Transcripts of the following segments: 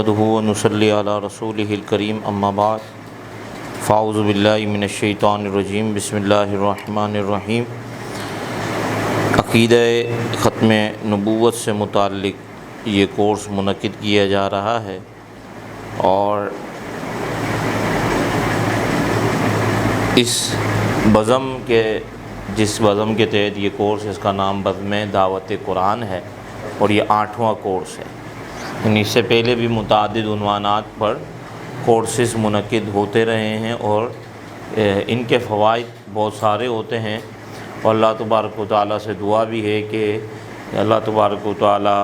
نحمده ونصلي على رسوله الكريم اما بعد فاعوذ باللہ من الشیطان الرجیم بسم اللہ الرحمن الرحیم۔ عقیدہ ختم نبوت سے متعلق یہ کورس منعقد کیا جا رہا ہے اور اس جس بزم کے تحت یہ کورس، اس کا نام بزم دعوت قرآن ہے اور یہ 8واں کورس ہے۔ یعنی اس سے پہلے بھی متعدد عنوانات پر کورسز منعقد ہوتے رہے ہیں اور ان کے فوائد بہت سارے ہوتے ہیں، اور اللہ تبارک و تعالیٰ سے دعا بھی ہے کہ اللہ تبارک و تعالیٰ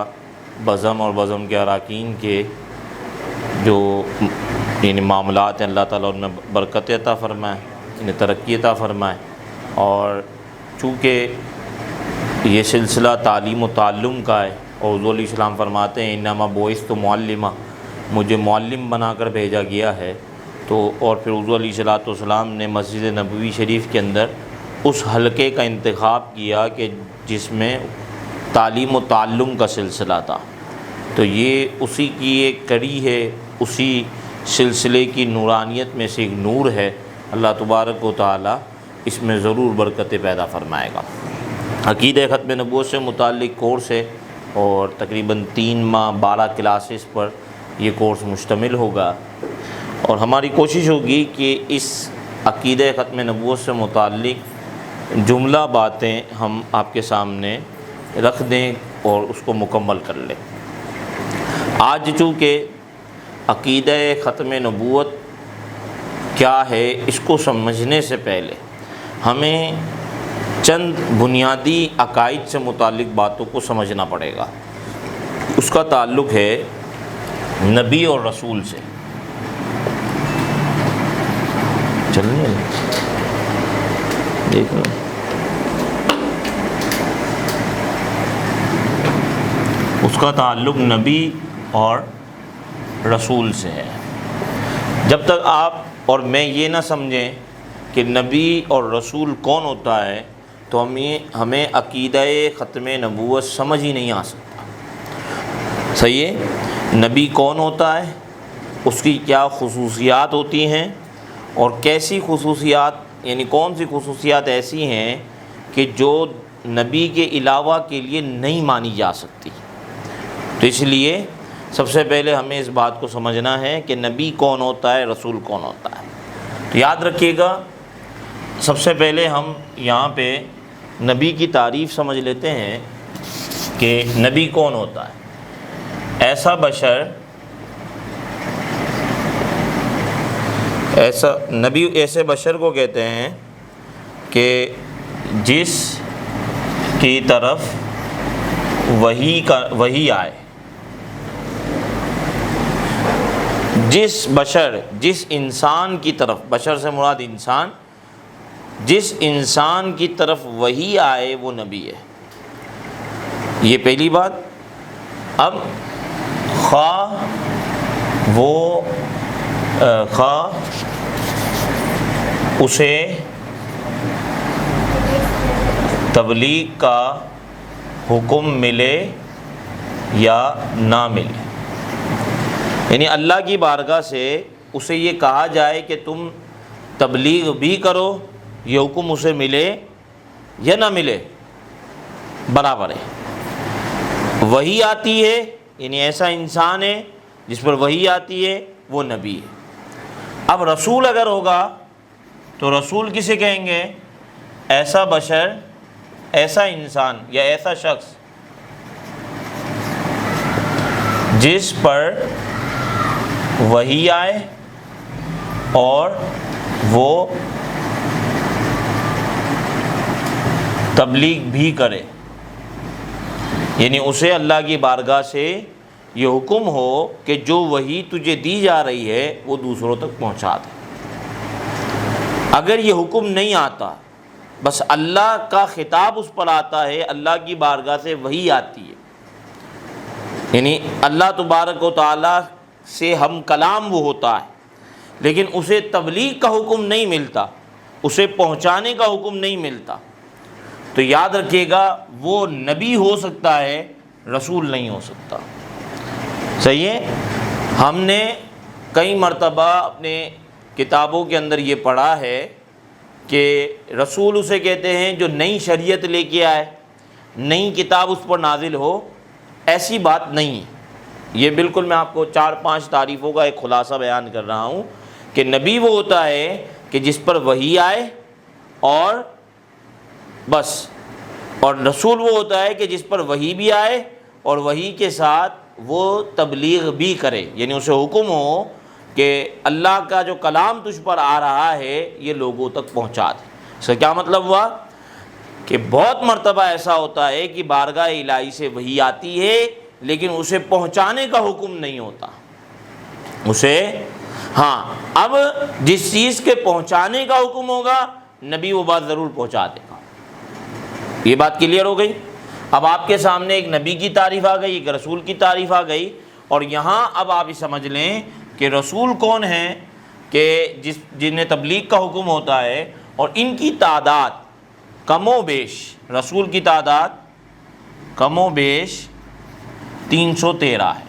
بزم اور بزم کے اراکین کے جو یعنی معاملات ہیں، اللہ تعالیٰ ان میں برکت عطا فرمائے، انہیں ترقی عطا فرمائے۔ اور چونکہ یہ سلسلہ تعلیم و تعلم کا ہے اور حضور علیہ السلام فرماتے ہیں انما بعثت معلما، مجھے معلم بنا کر بھیجا گیا ہے، تو اور پھر حضور علیہ السلام نے مسجد نبوی شریف کے اندر اس حلقے کا انتخاب کیا کہ جس میں تعلیم و تعلم کا سلسلہ تھا، تو یہ اسی کی ایک کڑی ہے، اسی سلسلے کی نورانیت میں سے ایک نور ہے۔ اللہ تبارک و تعالیٰ اس میں ضرور برکتیں پیدا فرمائے گا۔ عقیدہ ختم نبوت سے متعلق کورس ہے اور تقریباً 3 ماہ 12 کلاسز پر یہ کورس مشتمل ہوگا، اور ہماری کوشش ہوگی کہ اس عقیدہ ختم نبوت سے متعلق جملہ باتیں ہم آپ کے سامنے رکھ دیں اور اس کو مکمل کر لیں۔ آج چونکہ عقیدہ ختم نبوت کیا ہے اس کو سمجھنے سے پہلے ہمیں چند بنیادی عقائد سے متعلق باتوں کو سمجھنا پڑے گا۔ اس کا تعلق ہے نبی اور رسول سے۔ چلنے دیکھ لو، اس کا تعلق نبی اور رسول سے ہے۔ جب تک آپ اور میں یہ نہ سمجھیں کہ نبی اور رسول کون ہوتا ہے تو ہمیں عقیدہ ختم نبوت سمجھ ہی نہیں آ سکتا۔ صحیح ہے؟ نبی کون ہوتا ہے، اس کی کیا خصوصیات ہوتی ہیں، اور کیسی خصوصیات، یعنی کون سی خصوصیات ایسی ہیں کہ جو نبی کے علاوہ کے لیے نہیں مانی جا سکتی۔ تو اس لیے سب سے پہلے ہمیں اس بات کو سمجھنا ہے کہ نبی کون ہوتا ہے، رسول کون ہوتا ہے۔ تو یاد رکھیے گا، سب سے پہلے ہم یہاں پہ نبی کی تعریف سمجھ لیتے ہیں کہ نبی کون ہوتا ہے۔ نبی ایسے بشر کو کہتے ہیں کہ جس کی طرف وحی آئے، جس انسان کی طرف، بشر سے مراد انسان، جس انسان کی طرف وحی آئے وہ نبی ہے۔ یہ پہلی بات۔ اب خواہ اسے تبلیغ کا حکم ملے یا نہ ملے، یعنی اللہ کی بارگاہ سے اسے یہ کہا جائے کہ تم تبلیغ بھی کرو، یہ حکم اسے ملے یا نہ ملے برابر ہے۔ وحی آتی ہے، یعنی ایسا انسان ہے جس پر وحی آتی ہے، وہ نبی ہے۔ اب رسول اگر ہوگا تو رسول کسے کہیں گے؟ ایسا بشر، ایسا انسان یا ایسا شخص جس پر وحی آئے اور وہ تبلیغ بھی کرے، یعنی اسے اللہ کی بارگاہ سے یہ حکم ہو کہ جو وحی تجھے دی جا رہی ہے وہ دوسروں تک پہنچا دے۔ اگر یہ حکم نہیں آتا، بس اللہ کا خطاب اس پر آتا ہے، اللہ کی بارگاہ سے وحی آتی ہے، یعنی اللہ تبارک و تعالیٰ سے ہم کلام وہ ہوتا ہے، لیکن اسے تبلیغ کا حکم نہیں ملتا، اسے پہنچانے کا حکم نہیں ملتا، تو یاد رکھیے گا وہ نبی ہو سکتا ہے، رسول نہیں ہو سکتا۔ صحیح ہے؟ ہم نے کئی مرتبہ اپنے کتابوں کے اندر یہ پڑھا ہے کہ رسول اسے کہتے ہیں جو نئی شریعت لے کے آئے، نئی کتاب اس پر نازل ہو، ایسی بات نہیں ہے۔ یہ بالکل میں آپ کو 4-5 تعریفوں کا ایک خلاصہ بیان کر رہا ہوں کہ نبی وہ ہوتا ہے کہ جس پر وحی آئے اور بس، اور رسول وہ ہوتا ہے کہ جس پر وحی بھی آئے اور وحی کے ساتھ وہ تبلیغ بھی کرے، یعنی اسے حکم ہو کہ اللہ کا جو کلام تجھ پر آ رہا ہے یہ لوگوں تک پہنچا دے۔ اس کا کیا مطلب ہوا کہ بہت مرتبہ ایسا ہوتا ہے کہ بارگاہ الہی سے وحی آتی ہے لیکن اسے پہنچانے کا حکم نہیں ہوتا اسے، ہاں اب جس چیز کے پہنچانے کا حکم ہوگا نبی وہ بات ضرور پہنچا دے گا۔ یہ بات کلیئر ہو گئی؟ اب آپ کے سامنے ایک نبی کی تعریف آ گئی، ایک رسول کی تعریف آ گئی، اور یہاں اب آپ سمجھ لیں کہ رسول کون ہیں کہ جنہیں تبلیغ کا حکم ہوتا ہے، اور ان کی تعداد کم و بیش، رسول کی تعداد کم و بیش 313 ہے،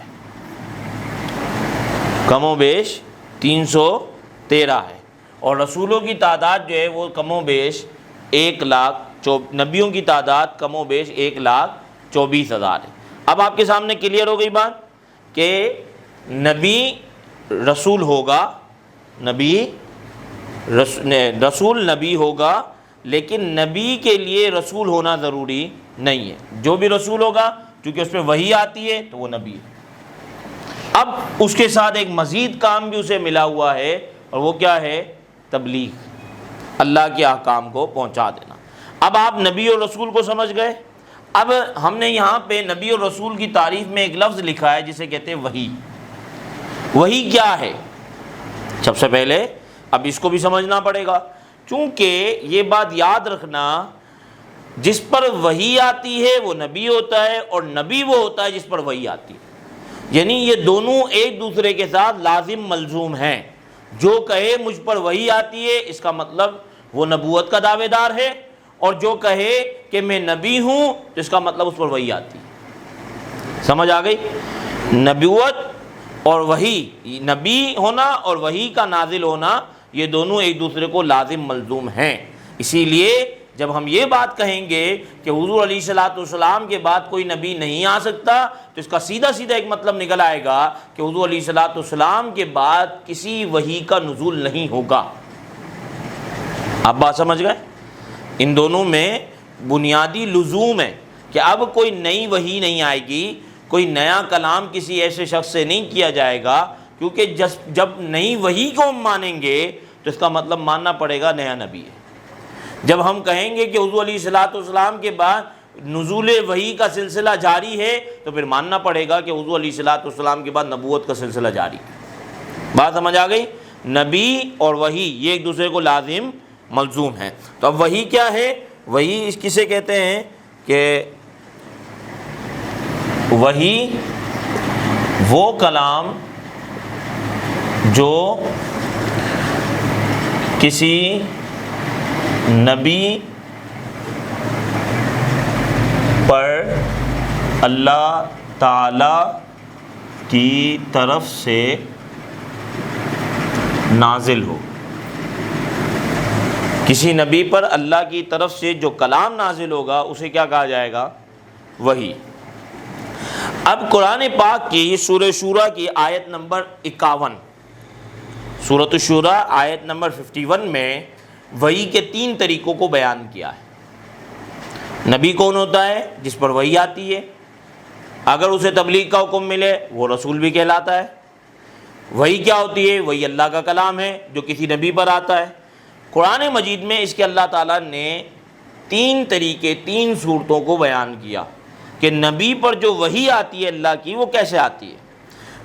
کم و بیش 313 ہے، اور رسولوں کی تعداد جو ہے وہ کم و بیش 1,00,000، نبیوں کی تعداد کم و بیش 1,24,000 ہے۔ اب آپ کے سامنے کلیئر ہو گئی بات کہ نبی رسول ہوگا، رسول نبی ہوگا، لیکن نبی کے لیے رسول ہونا ضروری نہیں ہے۔ جو بھی رسول ہوگا چونکہ اس پہ وحی آتی ہے تو وہ نبی ہے۔ اب اس کے ساتھ ایک مزید کام بھی اسے ملا ہوا ہے، اور وہ کیا ہے؟ تبلیغ، اللہ کے احکام کو پہنچا دینا۔ اب آپ نبی اور رسول کو سمجھ گئے۔ اب ہم نے یہاں پہ نبی اور رسول کی تعریف میں ایک لفظ لکھا ہے جسے کہتے ہیں وحی۔ وحی کیا ہے؟ سب سے پہلے اب اس کو بھی سمجھنا پڑے گا، چونکہ یہ بات یاد رکھنا، جس پر وحی آتی ہے وہ نبی ہوتا ہے، اور نبی وہ ہوتا ہے جس پر وحی آتی ہے، یعنی یہ دونوں ایک دوسرے کے ساتھ لازم ملزوم ہیں۔ جو کہے مجھ پر وحی آتی ہے اس کا مطلب وہ نبوت کا دعوے دار ہے، اور جو کہے کہ میں نبی ہوں تو اس کا مطلب اس پر وحی آتی ہے۔ سمجھ آ گئی؟ نبوت اور وحی، نبی ہونا اور وحی کا نازل ہونا، یہ دونوں ایک دوسرے کو لازم ملزوم ہیں۔ اسی لیے جب ہم یہ بات کہیں گے کہ حضور علیہ الصلوۃ والسلام کے بعد کوئی نبی نہیں آ سکتا، تو اس کا سیدھا سیدھا ایک مطلب نکل آئے گا کہ حضور علیہ الصلوۃ والسلام کے بعد کسی وحی کا نزول نہیں ہوگا۔ آپ بات سمجھ گئے؟ ان دونوں میں بنیادی لزوم ہے کہ اب کوئی نئی وحی نہیں آئے گی، کوئی نیا کلام کسی ایسے شخص سے نہیں کیا جائے گا، کیونکہ جب نئی وحی کو ہم مانیں گے تو اس کا مطلب ماننا پڑے گا نیا نبی ہے۔ جب ہم کہیں گے کہ حضور علیہ الصلوۃ والسلام کے بعد نزول وحی کا سلسلہ جاری ہے، تو پھر ماننا پڑے گا کہ حضور علیہ الصلوۃ والسلام کے بعد نبوت کا سلسلہ جاری ہے۔ بات سمجھ آ گئی؟ نبی اور وحی یہ ایک دوسرے کو لازم ملزوم ہیں۔ تو اب وحی کیا ہے؟ وحی اس کسے کہتے ہیں کہ وحی وہ کلام جو کسی نبی پر اللہ تعالی کی طرف سے نازل ہو، کسی نبی پر اللہ کی طرف سے جو کلام نازل ہوگا اسے کیا کہا جائے گا؟ وحی۔ اب قرآن پاک کی سورہ شورى کی آیت نمبر 51، سورۃ الشورى آیت نمبر 51 میں وحی کے 3 طریقوں کو بیان کیا ہے۔ نبی کون ہوتا ہے؟ جس پر وحی آتی ہے، اگر اسے تبلیغ کا حکم ملے وہ رسول بھی کہلاتا ہے۔ وحی کیا ہوتی ہے؟ وحی اللہ کا کلام ہے جو کسی نبی پر آتا ہے۔ قرآن مجید میں اس کے اللہ تعالیٰ نے 3 طریقے، 3 صورتوں کو بیان کیا کہ نبی پر جو وحی آتی ہے اللہ کی وہ کیسے آتی ہے۔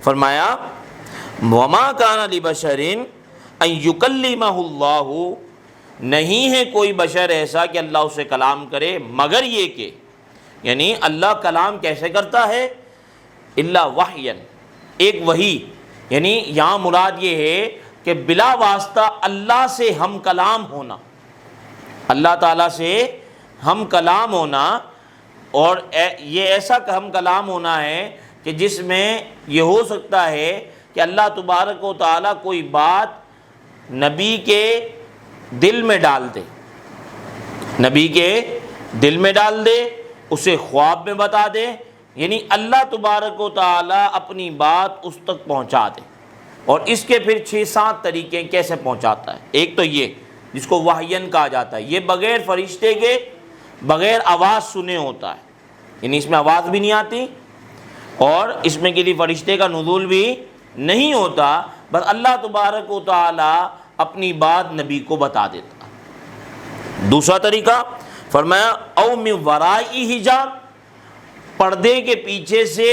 فرمایا وَمَا كَانَ لِبَشَرٍ أَن يُكَلِّمَهُ اللَّهُ، نہیں ہے کوئی بشر ایسا کہ اللہ اسے کلام کرے مگر یہ کہ، یعنی اللہ کلام کیسے کرتا ہے؟ إِلَّا وَحْيًا، ایک وحی، یعنی یہاں مراد یہ ہے کہ بلا واسطہ اللہ سے ہم کلام ہونا، اللہ تعالیٰ سے ہم کلام ہونا، اور یہ ایسا ہم کلام ہونا ہے کہ جس میں یہ ہو سکتا ہے کہ اللہ تبارک و تعالیٰ کوئی بات نبی کے دل میں ڈال دے، نبی کے دل میں ڈال دے، اسے خواب میں بتا دے، یعنی اللہ تبارک و تعالیٰ اپنی بات اس تک پہنچا دے۔ اور اس کے پھر 6-7 طریقے کیسے پہنچاتا ہے۔ ایک تو یہ جس کو وحین کہا جاتا ہے، یہ بغیر فرشتے کے بغیر آواز سنے ہوتا ہے، یعنی اس میں آواز بھی نہیں آتی اور اس میں کسی فرشتے کا نزول بھی نہیں ہوتا، بس اللہ تبارک و تعالیٰ اپنی بات نبی کو بتا دیتا۔ دوسرا طریقہ فرمایا او من ورائی حجاب، پردے کے پیچھے سے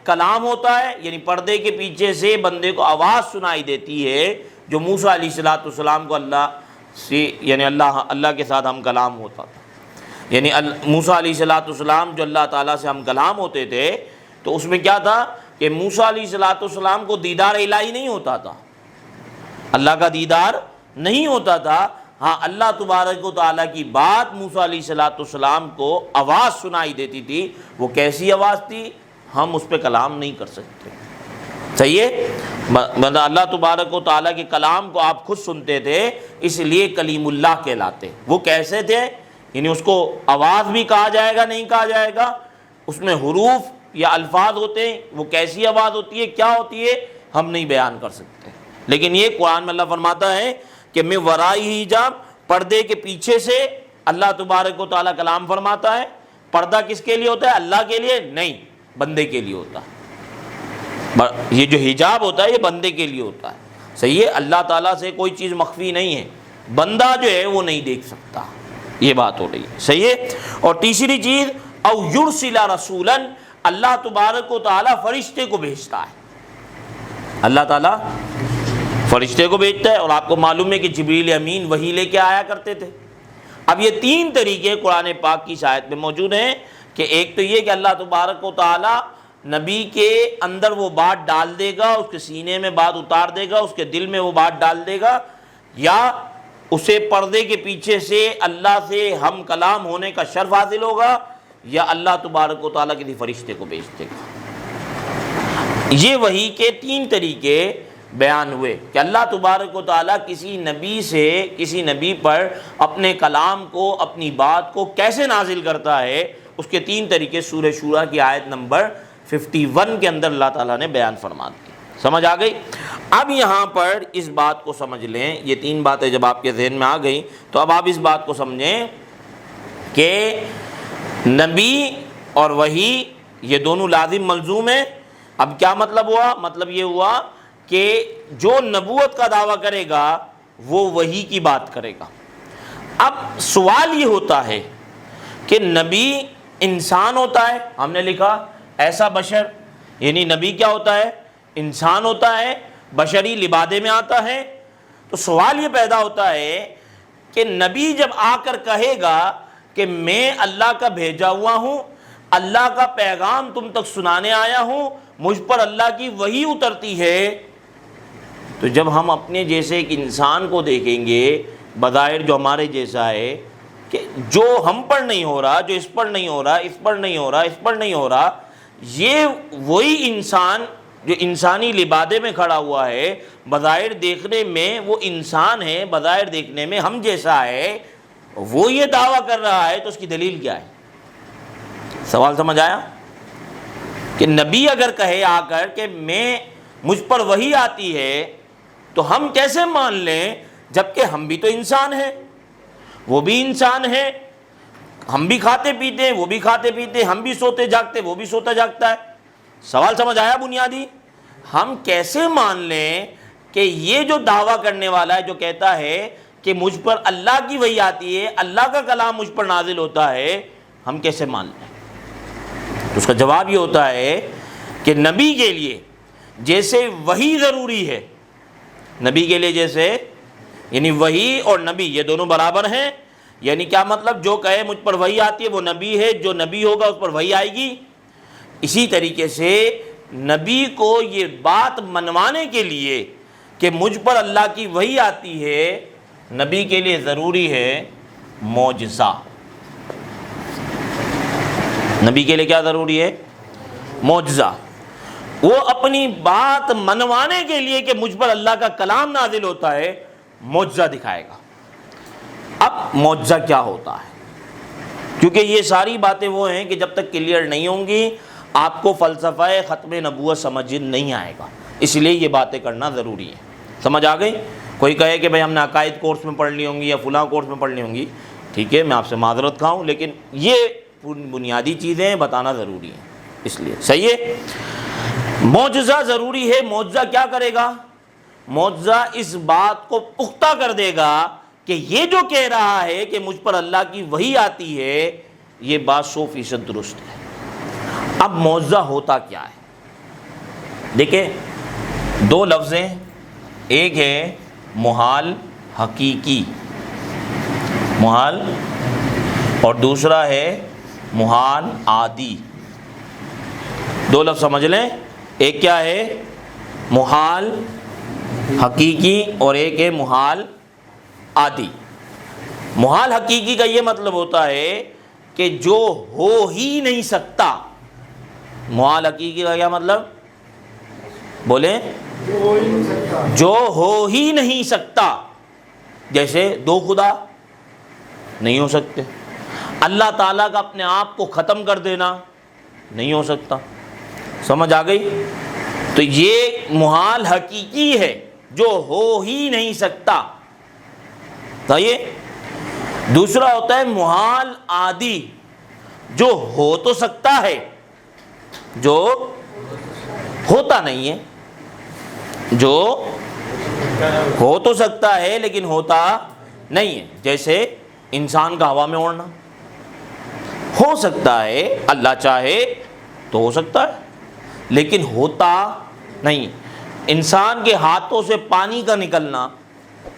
کلام ہوتا ہے، یعنی پردے کے پیچھے سے بندے کو آواز سنائی دیتی ہے، جو موسیٰ علیہ السلام کو اللہ سے، یعنی اللہ کے ساتھ ہم کلام ہوتا تھا، یعنی موسیٰ علیہ السلام جو اللہ تعالیٰ سے ہم کلام ہوتے تھے، تو اس میں کیا تھا کہ موسیٰ علیہ السلام کو دیدار الہی نہیں ہوتا تھا، اللہ کا دیدار نہیں ہوتا تھا، ہاں اللہ تبارک و تعالیٰ کی بات موسیٰ علیہ السلام کو آواز سنائی دیتی تھی۔ وہ کیسی آواز تھی؟ ہم اس پہ کلام نہیں کر سکتے، صحیح ہے، مطلب اللہ تبارک و تعالیٰ کے کلام کو آپ خود سنتے تھے، اس لیے کلیم اللہ کہلاتے۔ وہ کیسے تھے؟ یعنی اس کو آواز بھی کہا جائے گا نہیں کہا جائے گا، اس میں حروف یا الفاظ ہوتے ہیں، وہ کیسی آواز ہوتی ہے، کیا ہوتی ہے، ہم نہیں بیان کر سکتے، لیکن یہ قرآن میں اللہ فرماتا ہے کہ میں ورائی حجاب، پردے کے پیچھے سے اللہ تبارک و تعالیٰ کلام فرماتا ہے۔ پردہ کس کے لیے ہوتا ہے؟ اللہ کے لیے نہیں، بندے کے لیے ہوتا ہے۔ یہ جو حجاب ہوتا ہے یہ بندے کے لیے ہوتا ہے، صحیح ہے، اللہ تعالیٰ سے کوئی چیز مخفی نہیں ہے، بندہ جو ہے وہ نہیں دیکھ سکتا، یہ بات ہو رہی ہے، صحیح ہے۔ اور تیسری چیز او یرسل رسولا، اللہ تبارک و تعالیٰ فرشتے کو بھیجتا ہے، اللہ تعالیٰ فرشتے کو بھیجتا ہے، اور آپ کو معلوم ہے کہ جبریل امین وحی لے کے آیا کرتے تھے۔ اب یہ 3 طریقے قرآن پاک کی آیت میں موجود ہیں، کہ ایک تو یہ کہ اللہ تبارک و تعالیٰ نبی کے اندر وہ بات ڈال دے گا، اس کے سینے میں بات اتار دے گا، اس کے دل میں وہ بات ڈال دے گا، یا اسے پردے کے پیچھے سے اللہ سے ہم کلام ہونے کا شرف حاصل ہوگا، یا اللہ تبارک و تعالیٰ کسی فرشتے کو بھیج دے گا۔ یہ وحی کے 3 طریقے بیان ہوئے کہ اللہ تبارک و تعالیٰ کسی نبی سے، کسی نبی پر اپنے کلام کو، اپنی بات کو کیسے نازل کرتا ہے، اس کے 3 طریقے سورہ شورى کی آیت نمبر 51 کے اندر اللہ تعالیٰ نے بیان فرما دی۔ سمجھ آ گئی؟ اب یہاں پر اس بات کو سمجھ لیں، یہ 3 باتیں جب آپ کے ذہن میں آ گئی تو اب آپ اس بات کو سمجھیں کہ نبی اور وحی یہ دونوں لازم ملزوم ہیں۔ اب کیا مطلب ہوا؟ مطلب یہ ہوا کہ جو نبوت کا دعویٰ کرے گا وہ وحی کی بات کرے گا۔ اب سوال یہ ہوتا ہے کہ نبی انسان ہوتا ہے، ہم نے لکھا ایسا بشر، یعنی نبی کیا ہوتا ہے؟ انسان ہوتا ہے، بشری لبادے میں آتا ہے۔ تو سوال یہ پیدا ہوتا ہے کہ نبی جب آ کر کہے گا کہ میں اللہ کا بھیجا ہوا ہوں، اللہ کا پیغام تم تک سنانے آیا ہوں، مجھ پر اللہ کی وحی اترتی ہے، تو جب ہم اپنے جیسے ایک انسان کو دیکھیں گے بظاہر جو ہمارے جیسا ہے، کہ جو ہم پر نہیں ہو رہا، جو اس پر نہیں ہو رہا، اس پر نہیں ہو رہا، اس پر نہیں ہو رہا، یہ وہی انسان جو انسانی لبادے میں کھڑا ہوا ہے، بظاہر دیکھنے میں وہ انسان ہے، بظاہر دیکھنے میں ہم جیسا ہے، وہ یہ دعویٰ کر رہا ہے، تو اس کی دلیل کیا ہے؟ سوال سمجھ آیا؟ کہ نبی اگر کہے آ کر کہ مجھ پر وحی آتی ہے، تو ہم کیسے مان لیں جبکہ ہم بھی تو انسان ہیں، وہ بھی انسان ہے، ہم بھی کھاتے پیتے ہیں، وہ بھی کھاتے پیتے ہیں، ہم بھی سوتے جاگتے، وہ بھی سوتا جاگتا ہے۔ سوال سمجھ آیا بنیادی؟ ہم کیسے مان لیں کہ یہ جو دعویٰ کرنے والا ہے، جو کہتا ہے کہ مجھ پر اللہ کی وحی آتی ہے، اللہ کا کلام مجھ پر نازل ہوتا ہے، ہم کیسے مان لیں؟ تو اس کا جواب یہ ہوتا ہے کہ نبی کے لیے جیسے وحی ضروری ہے، نبی کے لیے جیسے، یعنی وحی اور نبی یہ دونوں برابر ہیں، یعنی کیا مطلب؟ جو کہے مجھ پر وحی آتی ہے وہ نبی ہے، جو نبی ہوگا اس پر وحی آئے گی۔ اسی طریقے سے نبی کو یہ بات منوانے کے لیے کہ مجھ پر اللہ کی وحی آتی ہے، نبی کے لیے ضروری ہے معجزہ۔ نبی کے لیے کیا ضروری ہے؟ معجزہ۔ وہ اپنی بات منوانے کے لیے کہ مجھ پر اللہ کا کلام نازل ہوتا ہے معجزہ دکھائے گا۔ اب معجزہ کیا ہوتا ہے؟ کیونکہ یہ ساری باتیں وہ ہیں کہ جب تک کلیئر نہیں ہوں گی آپ کو فلسفہ ختم نبوت سمجھ نہیں آئے گا، اس لیے یہ باتیں کرنا ضروری ہے۔ سمجھ آ گئی؟ کوئی کہے کہ بھائی ہم نے عقائد کورس میں پڑھ لی ہوں گی یا فلاں کورس میں پڑھ لی ہوں گی، ٹھیک ہے، میں آپ سے معذرت کھاؤں، لیکن یہ بنیادی چیزیں بتانا ضروری ہے، اس لیے صحیح ہے۔ معجزہ ضروری ہے۔ معجزہ کیا کرے گا؟ معجزہ اس بات کو پختہ کر دے گا کہ یہ جو کہہ رہا ہے کہ مجھ پر اللہ کی وحی آتی ہے، یہ بات 100% درست ہے۔ اب معجزہ ہوتا کیا ہے؟ دیکھیں، دو لفظ ہیں، ایک ہے محال حقیقی، محال، اور دوسرا ہے محال عادی۔ دو لفظ سمجھ لیں، ایک کیا ہے؟ محال حقیقی، اور ایک ہے محال عادی۔ محال حقیقی کا یہ مطلب ہوتا ہے کہ جو ہو ہی نہیں سکتا۔ محال حقیقی کا کیا مطلب؟ بولیں، جو ہو ہی نہیں سکتا۔ جیسے دو خدا نہیں ہو سکتے، اللہ تعالیٰ کا اپنے آپ کو ختم کر دینا نہیں ہو سکتا۔ سمجھ آ گئی؟ تو یہ محال حقیقی ہے، جو ہو ہی نہیں سکتا۔ صحیح؟ دوسرا ہوتا ہے محال عادی، جو ہو تو سکتا ہے، جو ہوتا نہیں ہے، جو ہو تو سکتا ہے لیکن ہوتا نہیں ہے۔ جیسے انسان کا ہوا میں اڑنا ہو سکتا ہے، اللہ چاہے تو ہو سکتا ہے، لیکن ہوتا نہیں۔ انسان کے ہاتھوں سے پانی کا نکلنا،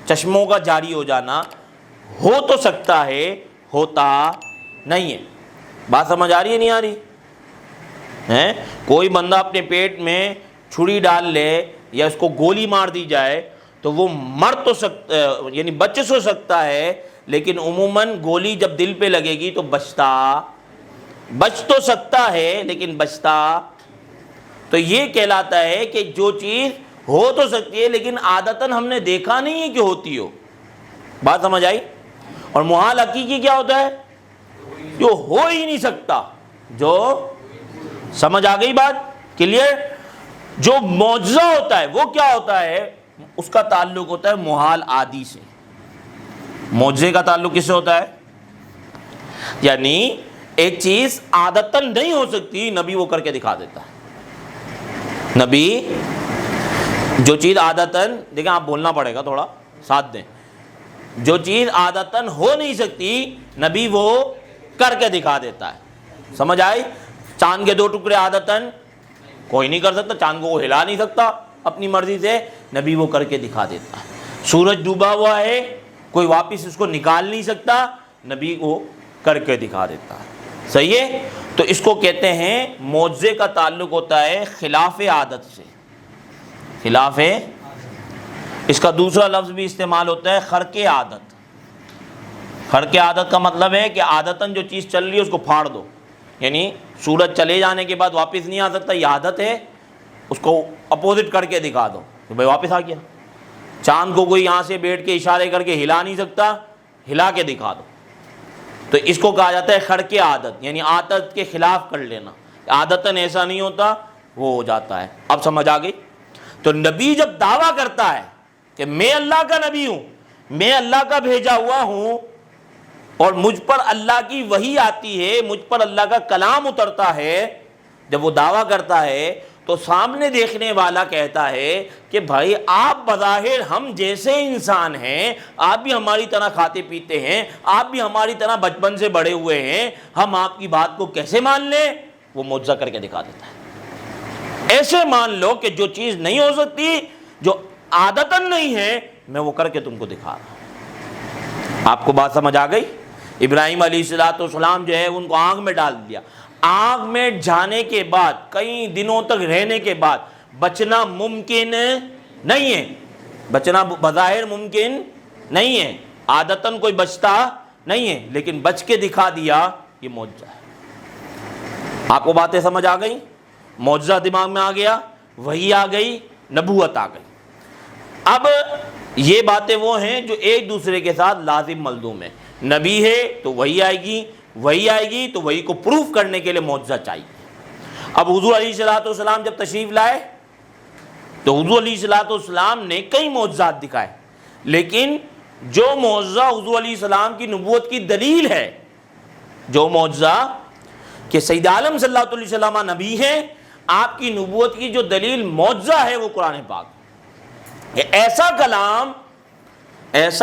چشموں کا جاری ہو جانا ہو تو سکتا ہے، ہوتا نہیں ہے۔ بات سمجھ آ رہی ہے نہیں آ رہی ہے؟ کوئی بندہ اپنے پیٹ میں چھری ڈال لے یا اس کو گولی مار دی جائے تو وہ مر تو سکتا، یعنی بچ سو سکتا ہے، لیکن عموماً گولی جب دل پہ لگے گی تو بچ تو سکتا ہے لیکن بچتا۔ تو یہ کہلاتا ہے کہ جو چیز ہو تو سکتی ہے لیکن عادتاً ہم نے دیکھا نہیں ہے کہ ہوتی ہو۔ بات سمجھ آئی؟ اور محال حقیقی کیا ہوتا ہے؟ جو ہو ہی نہیں سکتا، جو، سمجھ آ گئی بات؟ کلیئر؟ جو معجزہ ہوتا ہے وہ کیا ہوتا ہے؟ اس کا تعلق ہوتا ہے محال عادی سے۔ معجزے کا تعلق کس سے ہوتا ہے؟ یعنی ایک چیز عادتاً نہیں ہو سکتی، نبی وہ کر کے دکھا دیتا ہے۔ نبی جو چیز عادتاً، دیکھیں آپ بولنا پڑے گا تھوڑا ساتھ دیں، جو چیز عادتاً ہو نہیں سکتی نبی وہ کر کے دکھا دیتا ہے۔ سمجھ آئی؟ چاند کے دو ٹکڑے عادتاً کوئی نہیں کر سکتا، چاند کو وہ ہلا نہیں سکتا اپنی مرضی سے، نبی وہ کر کے دکھا دیتا ہے۔ سورج ڈوبا ہوا ہے، کوئی واپس اس کو نکال نہیں سکتا، نبی وہ کر کے دکھا دیتا ہے۔ صحیح ہے؟ تو اس کو کہتے ہیں معجزے کا تعلق ہوتا ہے خلاف عادت سے۔ خلاف، اس کا دوسرا لفظ بھی استعمال ہوتا ہے خرق عادت۔ خرق عادت کا مطلب ہے کہ عادتاً جو چیز چل رہی ہے اس کو پھاڑ دو، یعنی سورج چلے جانے کے بعد واپس نہیں آ سکتا، یہ عادت ہے، اس کو اپوزٹ کر کے دکھا دو کہ بھائی واپس آ گیا۔ چاند کو کوئی یہاں سے بیٹھ کے اشارے کر کے ہلا نہیں سکتا، ہلا کے دکھا دو۔ تو اس کو کہا جاتا ہے خرق عادت، یعنی عادت کے خلاف کر لینا۔ عادتاً ایسا نہیں ہوتا، وہ ہو جاتا ہے۔ اب سمجھ آ گئی؟ تو نبی جب دعویٰ کرتا ہے کہ میں اللہ کا نبی ہوں، میں اللہ کا بھیجا ہوا ہوں، اور مجھ پر اللہ کی وحی آتی ہے، مجھ پر اللہ کا کلام اترتا ہے، جب وہ دعویٰ کرتا ہے تو سامنے دیکھنے والا کہتا ہے کہ بھائی آپ بظاہر ہم جیسے انسان ہیں، آپ بھی ہماری طرح کھاتے پیتے ہیں، آپ بھی ہماری طرح بچپن سے بڑے ہوئے ہیں، ہم آپ کی بات کو کیسے مان لیں؟ وہ معجزہ کر کے دکھا دیتا ہے۔ ایسے مان لو کہ جو چیز نہیں ہو سکتی، جو عادتاً نہیں ہے، میں وہ کر کے تم کو دکھا رہا ہوں۔ آپ کو بات سمجھ آ گئی؟ ابراہیم علیہ السلام جو ہے ان کو آگ میں ڈال دیا، آگ میں جانے کے بعد کئی دنوں تک رہنے کے بعد بچنا ممکن نہیں ہے، بچنا بظاہر ممکن نہیں ہے، عادتاً کوئی بچتا نہیں ہے، لیکن بچ کے دکھا دیا، یہ معجزہ ہے۔ آپ کو باتیں سمجھ آ گئی؟ معجزہ دماغ میں آ گیا؟ وحی آ گئی، نبوت آ گئی۔ اب یہ باتیں وہ ہیں جو ایک دوسرے کے ساتھ لازم ملزوم ہیں۔ نبی ہے تو وحی آئے گی، وحی آئے گی تو وحی کو پروف کرنے کے لیے معجزہ چاہیے۔ اب حضور علیہ السلام جب تشریف لائے تو حضور علیہ السلام نے کئی معجزات دکھائے، لیکن جو معجزہ حضور علیہ السلام کی نبوت کی دلیل ہے، جو معجزہ کہ سید عالم صلی اللہ علیہ وسلم نبی ہیں، آپ کی نبوت کی جو دلیل معجزہ ہے وہ قرآن پاک۔ ایسا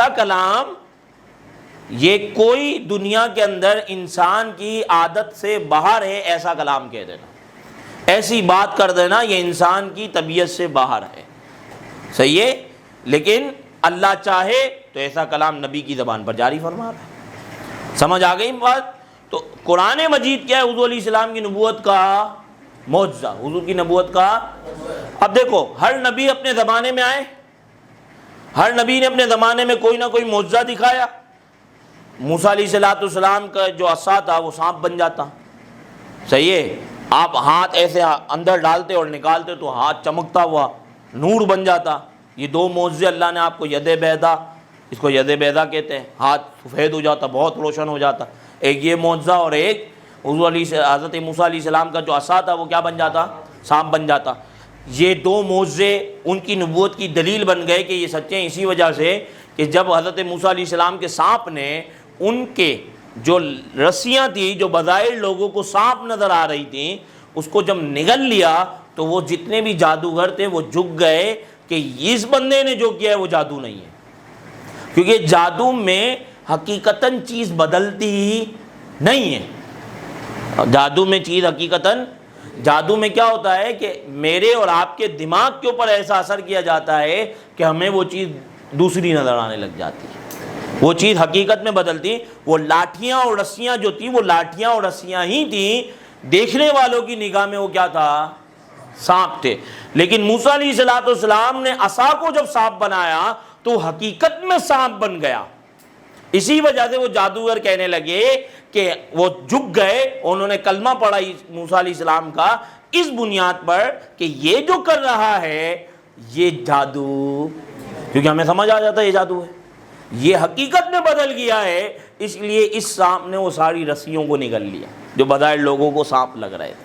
کلام یہ کوئی دنیا کے اندر انسان کی عادت سے باہر ہے، ایسا کلام کہہ دینا، ایسی بات کر دینا، یہ انسان کی طبیعت سے باہر ہے، صحیح ہے۔ لیکن اللہ چاہے تو ایسا کلام نبی کی زبان پر جاری فرما رہا ہے۔ سمجھ آ گئی بات؟ تو قرآن مجید کیا ہے؟ حضور علیہ السلام کی نبوت کا معجزہ، حضور کی نبوت کا۔ اب دیکھو، ہر نبی اپنے زمانے میں آئے، ہر نبی نے اپنے زمانے میں کوئی نہ کوئی معجزہ دکھایا۔ موسیٰ علیہ السلام کا جو عصا تھا وہ سانپ بن جاتا، صحیح ہے، آپ ہاتھ ایسے اندر ڈالتے اور نکالتے تو ہاتھ چمکتا ہوا نور بن جاتا۔ یہ دو معجزے اللہ نے آپ کو، ید بیضا، اس کو ید بیضا کہتے ہیں، ہاتھ سفید ہو جاتا، بہت روشن ہو جاتا، ایک یہ معجزہ، اور ایک حضرت موسیٰ علیہ السلام کا جو عصا تھا وہ کیا بن جاتا؟ سانپ بن جاتا۔ یہ دو معجزے ان کی نبوت کی دلیل بن گئے کہ یہ سچے ہیں، اسی وجہ سے کہ جب حضرت موسیٰ علیہ السلام کے سانپ نے ان کے جو رسیاں تھیں، جو بظاہر لوگوں کو سانپ نظر آ رہی تھیں، اس کو جب نگل لیا تو وہ جتنے بھی جادوگر تھے وہ جھک گئے کہ اس بندے نے جو کیا ہے وہ جادو نہیں ہے، کیونکہ جادو میں حقیقتاً چیز بدلتی ہی نہیں ہے۔ جادو میں چیز حقیقتاً، جادو میں کیا ہوتا ہے کہ میرے اور آپ کے دماغ کے اوپر ایسا اثر کیا جاتا ہے کہ ہمیں وہ چیز دوسری نظر آنے لگ جاتی ہے، وہ چیز حقیقت میں بدلتی۔ وہ لاٹھیاں اور رسیاں جو تھیں وہ لاٹھیاں اور رسیاں ہی تھیں، دیکھنے والوں کی نگاہ میں وہ کیا تھا؟ سانپ تھے۔ لیکن موسیٰ علیہ السلام نے عصا کو جب سانپ بنایا تو حقیقت میں سانپ بن گیا۔ اسی وجہ سے وہ جادوگر کہنے لگے کہ وہ جھک گئے، انہوں نے کلمہ پڑھا موسیٰ علیہ السلام کا اس بنیاد پر کہ یہ جو کر رہا ہے یہ جادو، کیونکہ ہمیں سمجھ آ جاتا ہے یہ جادو ہے، یہ حقیقت میں بدل گیا ہے، اس لیے اس سانپ نے وہ ساری رسیوں کو نگل لیا جو بظاہر لوگوں کو سانپ لگ رہے تھے۔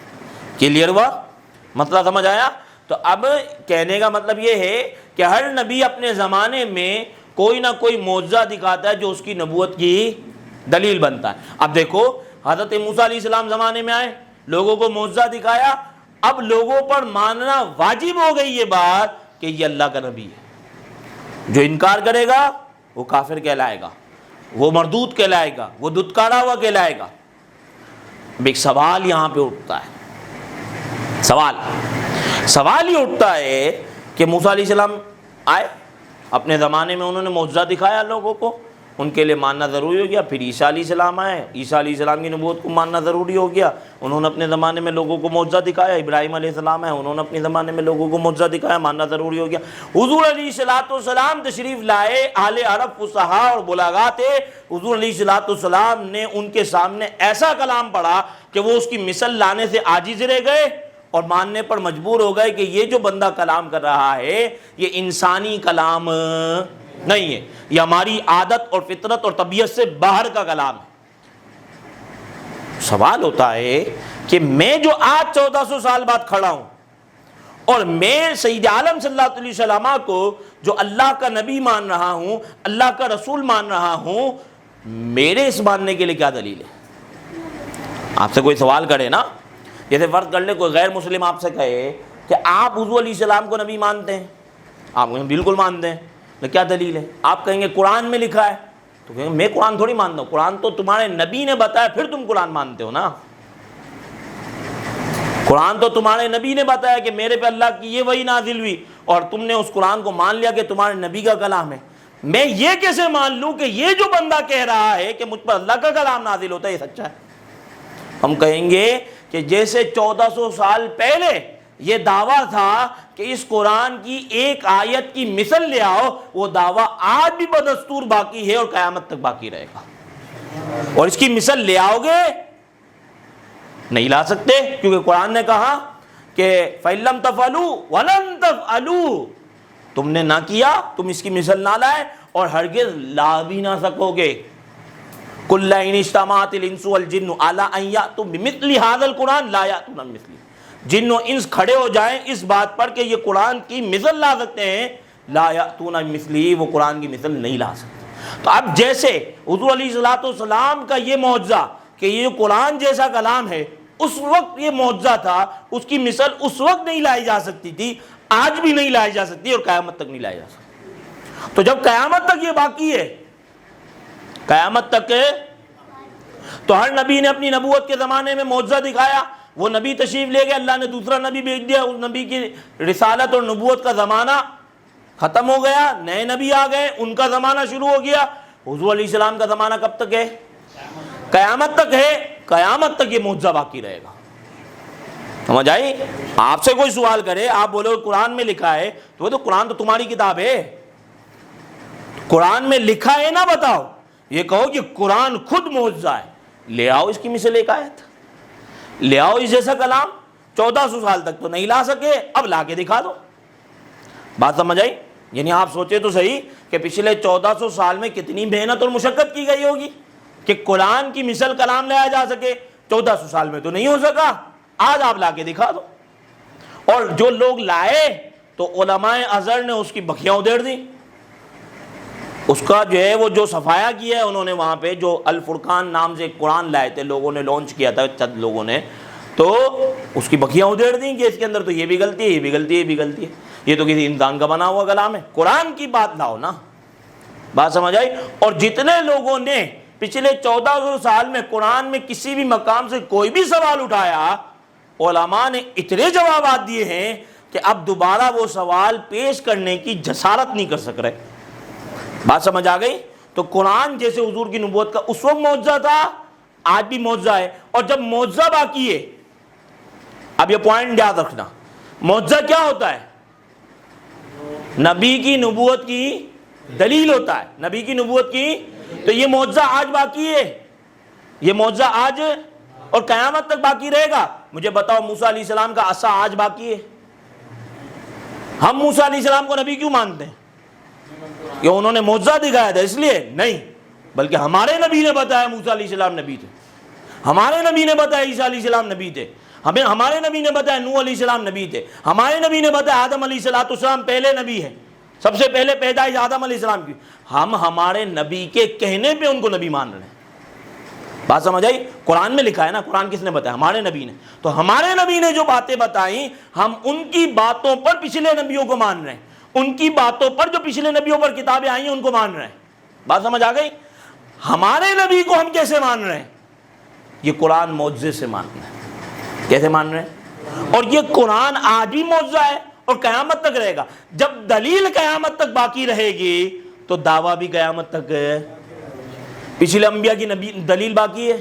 کلیئر ہوا؟ مسئلہ سمجھ آیا؟ تو اب کہنے کا مطلب یہ ہے کہ ہر نبی اپنے زمانے میں کوئی نہ کوئی معجزہ دکھاتا ہے جو اس کی نبوت کی دلیل بنتا ہے۔ اب دیکھو، حضرت موسیٰ علیہ السلام زمانے میں آئے، لوگوں کو معجزہ دکھایا، اب لوگوں پر ماننا واجب ہو گئی یہ بات کہ یہ اللہ کا نبی ہے۔ جو انکار کرے گا وہ کافر کہلائے گا، وہ مردود کہلائے گا، وہ دھتکارا ہوا کہلائے گا۔ اب ایک سوال یہاں پہ اٹھتا ہے، سوال یہ اٹھتا ہے کہ موسیٰ علیہ السلام آئے، اپنے زمانے میں انہوں نے معجزہ دکھایا لوگوں کو، ان کے لیے ماننا ضروری ہو گیا۔ پھر عیسیٰ علیہ السلام آئے، عیسیٰ علیہ السلام کی نبوت کو ماننا ضروری ہو گیا، انہوں نے اپنے زمانے میں لوگوں کو معجزہ دکھایا۔ ابراہیم علیہ السلام آئے، انہوں نے اپنے زمانے میں لوگوں کو معجزہ دکھایا، ماننا ضروری ہو گیا۔ حضور علیہ السلام تشریف لائے، اہل عرب فصحاء اور بلاغاء تھے، حضور علیہ السلام نے ان کے سامنے ایسا کلام پڑھا کہ وہ اس کی مثل لانے سے عاجز رہ گئے اور ماننے پر مجبور ہو گئے کہ یہ جو بندہ کلام کر رہا ہے یہ انسانی کلام نہیں ہے، یہ ہماری عادت اور فطرت اور طبیعت سے باہر کا کلام ہے۔ سوال ہوتا ہے کہ میں جو آج 1400 سال بعد کھڑا ہوں اور میں سید عالم صلی اللہ علیہ وسلم کو جو اللہ کا نبی مان رہا ہوں، اللہ کا رسول مان رہا ہوں، میرے اس ماننے کے لیے کیا دلیل ہے؟ آپ سے کوئی سوال کرے نا، جیسے فرض کر لے کوئی غیر مسلم آپ سے کہے کہ آپ حضور علیہ السلام کو نبی مانتے ہیں، آپ کہیں بالکل مانتے ہیں، لیکن کیا دلیل ہے؟ آپ کہیں گے قرآن میں لکھا ہے، تو کہیں گے میں قرآن تھوڑی مانتا ہوں، قرآن تو تمہارے نبی نے بتایا پھر تم قرآن مانتے ہو نا، قرآن تو تمہارے نبی نے بتایا کہ میرے پہ اللہ کی یہ وحی نازل ہوئی اور تم نے اس قرآن کو مان لیا کہ تمہارے نبی کا کلام ہے۔ میں یہ کیسے مان لوں کہ یہ جو بندہ کہہ رہا ہے کہ مجھ پر اللہ کا کلام نازل ہوتا ہے یہ سچا ہے؟ ہم کہیں گے کہ جیسے 1400 سال پہلے یہ دعویٰ تھا کہ اس قرآن کی ایک آیت کی مثل لے آؤ، وہ دعویٰ آج بھی بدستور باقی ہے اور قیامت تک باقی رہے گا۔ اور اس کی مثل لے آؤ گے؟ نہیں لا سکتے، کیونکہ قرآن نے کہا کہ فَإِلَّمْ تَفْعَلُوا وَلَن تَفْعَلُوا، تم نے نہ کیا، تم اس کی مثل نہ لائے اور ہرگز لا بھی نہ سکو گے. قُلْ لَئِنِ اجْتَمَعَتِ الْإِنسُ وَالْجِنُّ عَلَىٰ أَن يَأْتُوا بِمِثْلِ هَٰذَا الْقُرْآنِ لَا يَأْتُونَ بِمِثْلِهِ، جن و انس کھڑے ہو جائیں اس بات پر کہ یہ قرآن کی مثل لا سکتے ہیں، لا یأتون بمثلہ، وہ قرآن کی مثل نہیں لا سکتے. تو اب جیسے حضور علیہ السلام کا یہ معجزہ کہ یہ قرآن جیسا کلام ہے، اس وقت یہ معجزہ تھا، اس کی مثل اس وقت نہیں لائی جا سکتی تھی، آج بھی نہیں لائی جا سکتی اور قیامت تک نہیں لائی جا سکتی. تو جب قیامت تک یہ باقی ہے، قیامت تک تو ہر نبی نے اپنی نبوت کے زمانے میں معجزہ دکھایا، وہ نبی تشریف لے گئے، اللہ نے دوسرا نبی بھیج دیا، اس نبی کی رسالت اور نبوت کا زمانہ ختم ہو گیا، نئے نبی آ گئے، ان کا زمانہ شروع ہو گیا. حضور علیہ السلام کا زمانہ کب تک ہے؟ قیامت تک ہے. قیامت تک یہ معجزہ باقی رہے گا. سمجھ آئی؟ آپ سے کوئی سوال کرے، آپ بولے قرآن میں لکھا ہے، تو وہ تو قرآن تو تمہاری کتاب ہے، قرآن میں لکھا ہے نہ بتاؤ، یہ کہو کہ قرآن خود معجزہ ہے. لے آؤ اس کی مثل ایک آیت، لے آؤ اس جیسا کلام. 1400 سال تک تو نہیں لا سکے، اب لا کے دکھا دو. بات سمجھ آئی؟ یعنی آپ سوچے تو صحیح کہ پچھلے 1400 سال میں کتنی محنت اور مشقت کی گئی ہوگی کہ قرآن کی مثل کلام لایا جا سکے. 1400 سال میں تو نہیں ہو سکا، آج آپ لا کے دکھا دو. اور جو لوگ لائے تو علماء ازہر نے اس کی بکھیاں ادھیڑ دی، اس کا جو ہے وہ جو صفایا کیا ہے انہوں نے. وہاں پہ جو الفرقان نام سے قرآن لائے تھے لوگوں نے، لانچ کیا تھا چند لوگوں نے، تو اس کی بکھیاں ادھیڑ دیں کہ اس کے اندر تو یہ بھی غلطی ہے، یہ بھی غلطی ہے، یہ بھی غلطی ہے، یہ تو کسی انسان کا بنا ہوا کلام ہے. قرآن کی بات لاؤ نا. بات سمجھ آئی؟ اور جتنے لوگوں نے پچھلے 1400 سال میں قرآن میں کسی بھی مقام سے کوئی بھی سوال اٹھایا، علماء نے اتنے جوابات دیے ہیں کہ اب دوبارہ وہ سوال پیش کرنے کی جسارت نہیں کر سک رہے. بات سمجھ آ گئی؟ تو قرآن جیسے حضور کی نبوت کا اس وقت معجزہ تھا، آج بھی معجزہ ہے. اور جب معجزہ باقی ہے، اب یہ پوائنٹ یاد رکھنا، معجزہ کیا ہوتا ہے؟ نبی کی نبوت کی دلیل ہوتا ہے، نبی کی نبوت کی. تو یہ معجزہ آج باقی ہے، یہ معجزہ آج اور قیامت تک باقی رہے گا. مجھے بتاؤ موسیٰ علیہ السلام کا عصا آج باقی ہے. ہم موسیٰ علیہ السلام کو نبی کیوں مانتے ہیں؟ کہ انہوں نے معجزہ دکھایا تھا اس لیے نہیں، بلکہ ہمارے نبی نے بتایا موسیٰ علیہ السلام نبی تھے، ہمارے نبی نے بتایا عیسیٰ علیہ السلام نبی تھے، ہمارے نبی نے بتایا نوح علیہ السلام نبی تھے، ہمارے نبی نے بتایا آدم علیہ السلام پہلے نبی ہے، سب سے پہلے پیدائش آدم علیہ السلام کی. ہم ہمارے نبی کے کہنے پہ ان کو نبی مان رہے ہیں. بات سمجھ آئی؟ قرآن میں لکھا ہے نا، قرآن کس نے بتایا؟ ہمارے نبی نے. تو ہمارے نبی نے جو باتیں بتائیں، ہم ان کی باتوں پر پچھلے نبیوں کو مان رہے ہیں، ان کی باتوں پر جو پچھلے نبیوں پر کتابیں آئی ہیں ان کو مان رہے ہیں. بات سمجھ آ گئی؟ ہمارے نبی کو ہم کیسے مان رہے ہیں؟ یہ قرآن معجزے سے مان رہے ہیں. کیسے مان رہے ہیں؟ اور یہ قرآن آج بھی معجزہ ہے اور قیامت تک رہے گا. جب دلیل قیامت تک باقی رہے گی تو دعویٰ بھی قیامت تک ہے. پچھلے انبیاء کی دلیل باقی ہے.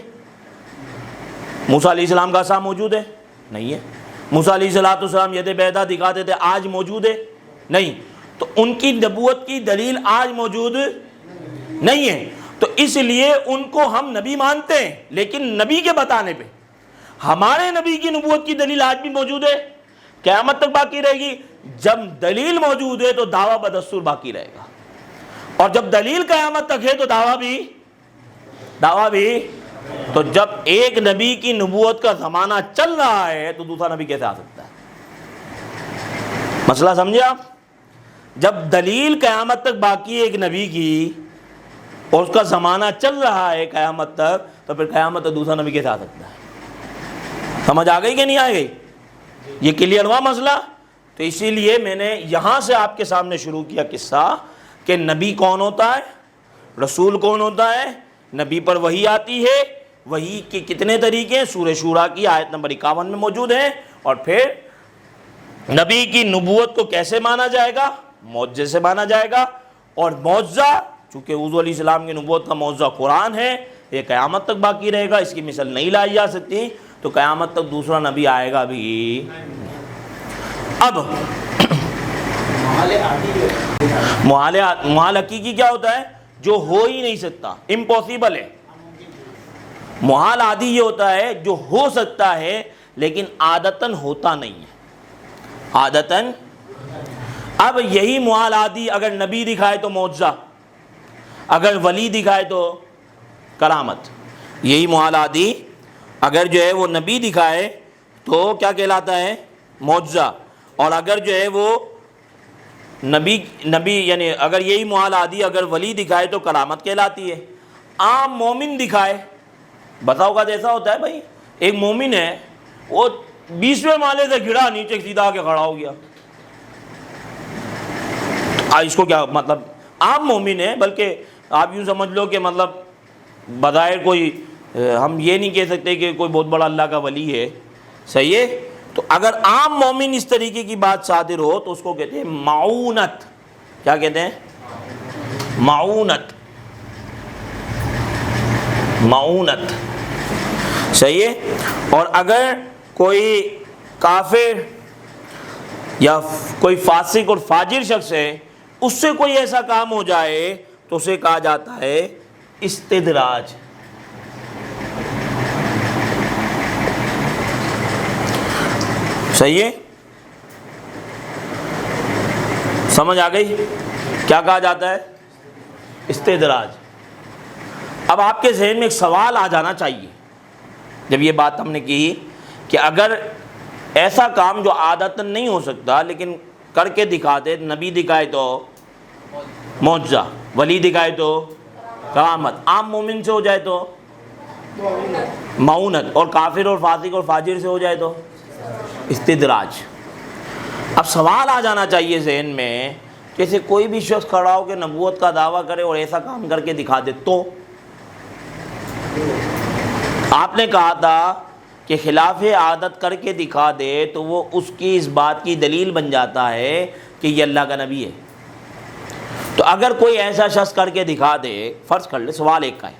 موسیٰ علیہ السلام کا عصا موجود ہے؟ نہیں ہے. موسیٰ علیہ السلام ید بیضا دکھاتے تھے، آج موجود ہے؟ نہیں. تو ان کی نبوت کی دلیل آج موجود نہیں ہے. تو اس لیے ان کو ہم نبی مانتے ہیں، لیکن نبی کے بتانے پہ. ہمارے نبی کی نبوت کی دلیل آج بھی موجود ہے، قیامت تک باقی رہے گی. جب دلیل موجود ہے تو دعویٰ بدستور باقی رہے گا، اور جب دلیل قیامت تک ہے تو دعویٰ بھی. تو جب ایک نبی کی نبوت کا زمانہ چل رہا ہے تو دوسرا نبی کیسے آ سکتا ہے؟ مسئلہ سمجھے آپ؟ جب دلیل قیامت تک باقی ہے ایک نبی کی اور اس کا زمانہ چل رہا ہے قیامت تک، تو پھر قیامت تک دوسرا نبی کیسے آ سکتا ہے؟ سمجھ آ گئی کہ نہیں آ گئی؟ یہ کلیئر ہوا مسئلہ؟ تو اسی لیے میں نے یہاں سے آپ کے سامنے شروع کیا قصہ کہ نبی کون ہوتا ہے، رسول کون ہوتا ہے. نبی پر وحی آتی ہے، وحی کے کتنے طریقے سورہ شورا کی آیت نمبر 51 میں موجود ہیں. اور پھر نبی کی نبوت کو کیسے مانا جائے گا؟ معجزے سے مانا جائے گا. اور معجزہ چونکہ حضور علیہ السلام کی نبوت کا معجزہ قرآن ہے، یہ قیامت تک باقی رہے گا، اس کی مثل نہیں لائی جا سکتی. تو قیامت تک دوسرا نبی آئے گا بھی. اب محال حقیقی کیا ہوتا ہے؟ جو ہو ہی نہیں سکتا، امپاسبل ہے. محال عادی یہ ہوتا ہے جو ہو سکتا ہے لیکن عادتاً ہوتا نہیں ہے. عادتاً۔ اب یہی موالادی اگر نبی دکھائے تو معجزہ، اگر ولی دکھائے تو کرامت۔ یہی موالادی اگر جو ہے وہ نبی دکھائے تو کیا کہلاتا ہے؟ معجزہ۔ اور اگر جو ہے وہ نبی یعنی اگر یہی موالادی اگر ولی دکھائے تو کرامت کہلاتی ہے۔ عام مومن دکھائے، بتاؤ کا ایسا ہوتا ہے بھائی، ایک مومن ہے وہ 20ویں مالے سے گرا، نیچے سیدھا آ کے کھڑا ہو گیا، اس کو کیا مطلب؟ عام مومن ہے، بلکہ آپ یوں سمجھ لو کہ مطلب بظاہر کوئی ہم یہ نہیں کہہ سکتے کہ کوئی بہت بڑا اللہ کا ولی ہے، صحیح ہے؟ تو اگر عام مومن اس طریقے کی بات صادر ہو تو اس کو کہتے ہیں معونت۔ کیا کہتے ہیں؟ معونت، معونت، صحیح ہے؟ اور اگر کوئی کافر یا کوئی فاسق اور فاجر شخص ہے، اس سے کوئی ایسا کام ہو جائے تو اسے کہا جاتا ہے استدراج۔ صحیح ہے؟ سمجھ آ گئی؟ کیا کہا جاتا ہے؟ استدراج۔ اب آپ کے ذہن میں ایک سوال آ جانا چاہیے جب یہ بات ہم نے کی کہ اگر ایسا کام جو عادتاً نہیں ہو سکتا لیکن کر کے دکھا دے، نبی دکھائے تو معجزہ، ولی دکھائے تو کرامت، عام مومن سے ہو جائے تو معونت، اور کافر اور فاسق اور فاجر سے ہو جائے تو استدراج۔ اب سوال آ جانا چاہیے ذہن میں، جیسے کوئی بھی شخص کھڑا ہو کہ نبوت کا دعویٰ کرے اور ایسا کام کر کے دکھا دے تو آپ نے کہا تھا کہ خلاف عادت کر کے دکھا دے تو وہ اس کی اس بات کی دلیل بن جاتا ہے کہ یہ اللہ کا نبی ہے۔ تو اگر کوئی ایسا شخص کر کے دکھا دے، فرض کر لے، سوال ایک کا ہے،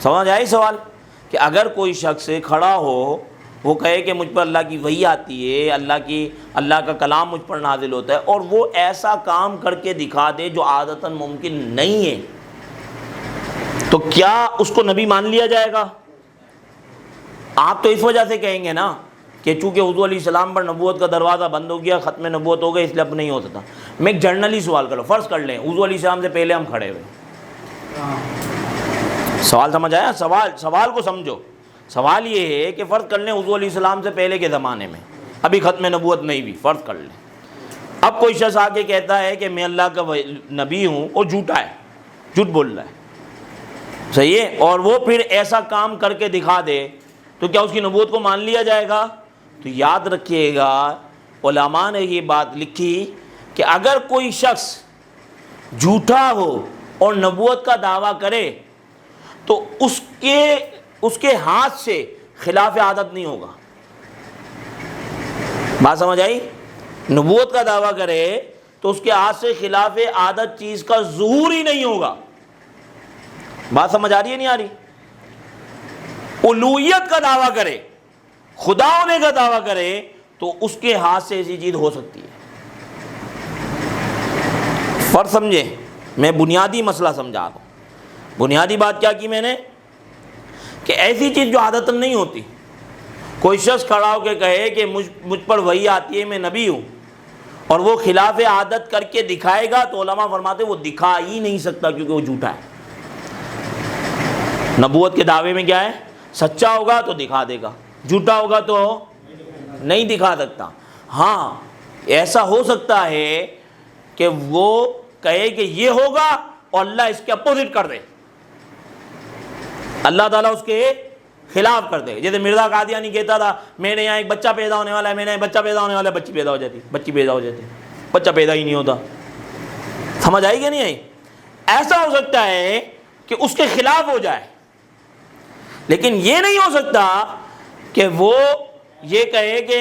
سمجھ آئی سوال؟ کہ اگر کوئی شخص کھڑا ہو، وہ کہے کہ مجھ پر اللہ کی وحی آتی ہے، اللہ کا کلام مجھ پر نازل ہوتا ہے، اور وہ ایسا کام کر کے دکھا دے جو عادتاً ممکن نہیں ہے، تو کیا اس کو نبی مان لیا جائے گا؟ آپ تو اس وجہ سے کہیں گے نا کہ چونکہ حضور علیہ السلام پر نبوت کا دروازہ بند ہو گیا، ختم نبوت ہو گئی، اس لیے اب نہیں ہو سکتا۔ میں ایک جنرلی سوال کر لوں، فرض کر لیں حضور علیہ السلام سے پہلے ہم کھڑے ہوئے، سوال سمجھ آیا؟ سوال کو سمجھو۔ سوال یہ ہے کہ فرض کر لیں حضور علیہ السلام سے پہلے کے زمانے میں، ابھی ختم نبوت نہیں بھی، فرض کر لیں، اب کوئی شخص آ کے کہتا ہے کہ میں اللہ کا نبی ہوں، اور جھوٹا ہے، جھوٹ بول رہا ہے، صحیح ہے؟ اور وہ پھر ایسا کام کر کے دکھا دے تو کیا اس کی نبوت کو مان لیا جائے گا؟ تو یاد رکھیے گا، علماء نے یہ بات لکھی کہ اگر کوئی شخص جھوٹا ہو اور نبوت کا دعویٰ کرے تو اس کے ہاتھ سے خلاف عادت نہیں ہوگا۔ بات سمجھ آئی؟ نبوت کا دعویٰ کرے تو اس کے ہاتھ سے خلاف عادت چیز کا ظہور ہی نہیں ہوگا۔ بات سمجھ آ رہی ہے نہیں آ رہی؟ الوہیت کا دعویٰ کرے، خدا ہونے کا دعویٰ کرے تو اس کے ہاتھ سے ایسی چیز ہو سکتی ہے۔ فرض سمجھے، میں بنیادی مسئلہ سمجھا رہا ہوں۔ بنیادی بات کیا کی میں نے کہ ایسی چیز جو عادتاً نہیں ہوتی، کوئی شخص کھڑا ہو کے کہے کہ مجھ پر وحی آتی ہے، میں نبی ہوں، اور وہ خلاف عادت کر کے دکھائے گا تو علماء فرماتے وہ دکھا ہی نہیں سکتا کیونکہ وہ جھوٹا ہے۔ نبوت کے دعوے میں کیا ہے؟ سچا ہوگا تو دکھا دے گا، جھوٹا ہوگا تو نہیں دکھا سکتا۔ ہاں ایسا ہو سکتا ہے کہ وہ کہے کہ یہ ہوگا اور اللہ اس کے اپوزٹ کر دے، اللہ تعالیٰ اس کے خلاف کر دے۔ جیسے مرزا قادیانی کہتا تھا میں نے یہاں ایک بچہ پیدا ہونے والا ہے، میں نے بچہ پیدا ہونے والا ہے، بچی پیدا ہو جاتی، بچی پیدا ہو جاتی، بچہ پیدا ہی نہیں ہوتا۔ سمجھ آئی کہ نہیں آئی؟ ایسا ہو سکتا ہے کہ اس کے خلاف ہو جائے، لیکن یہ نہیں ہو سکتا کہ وہ یہ کہے کہ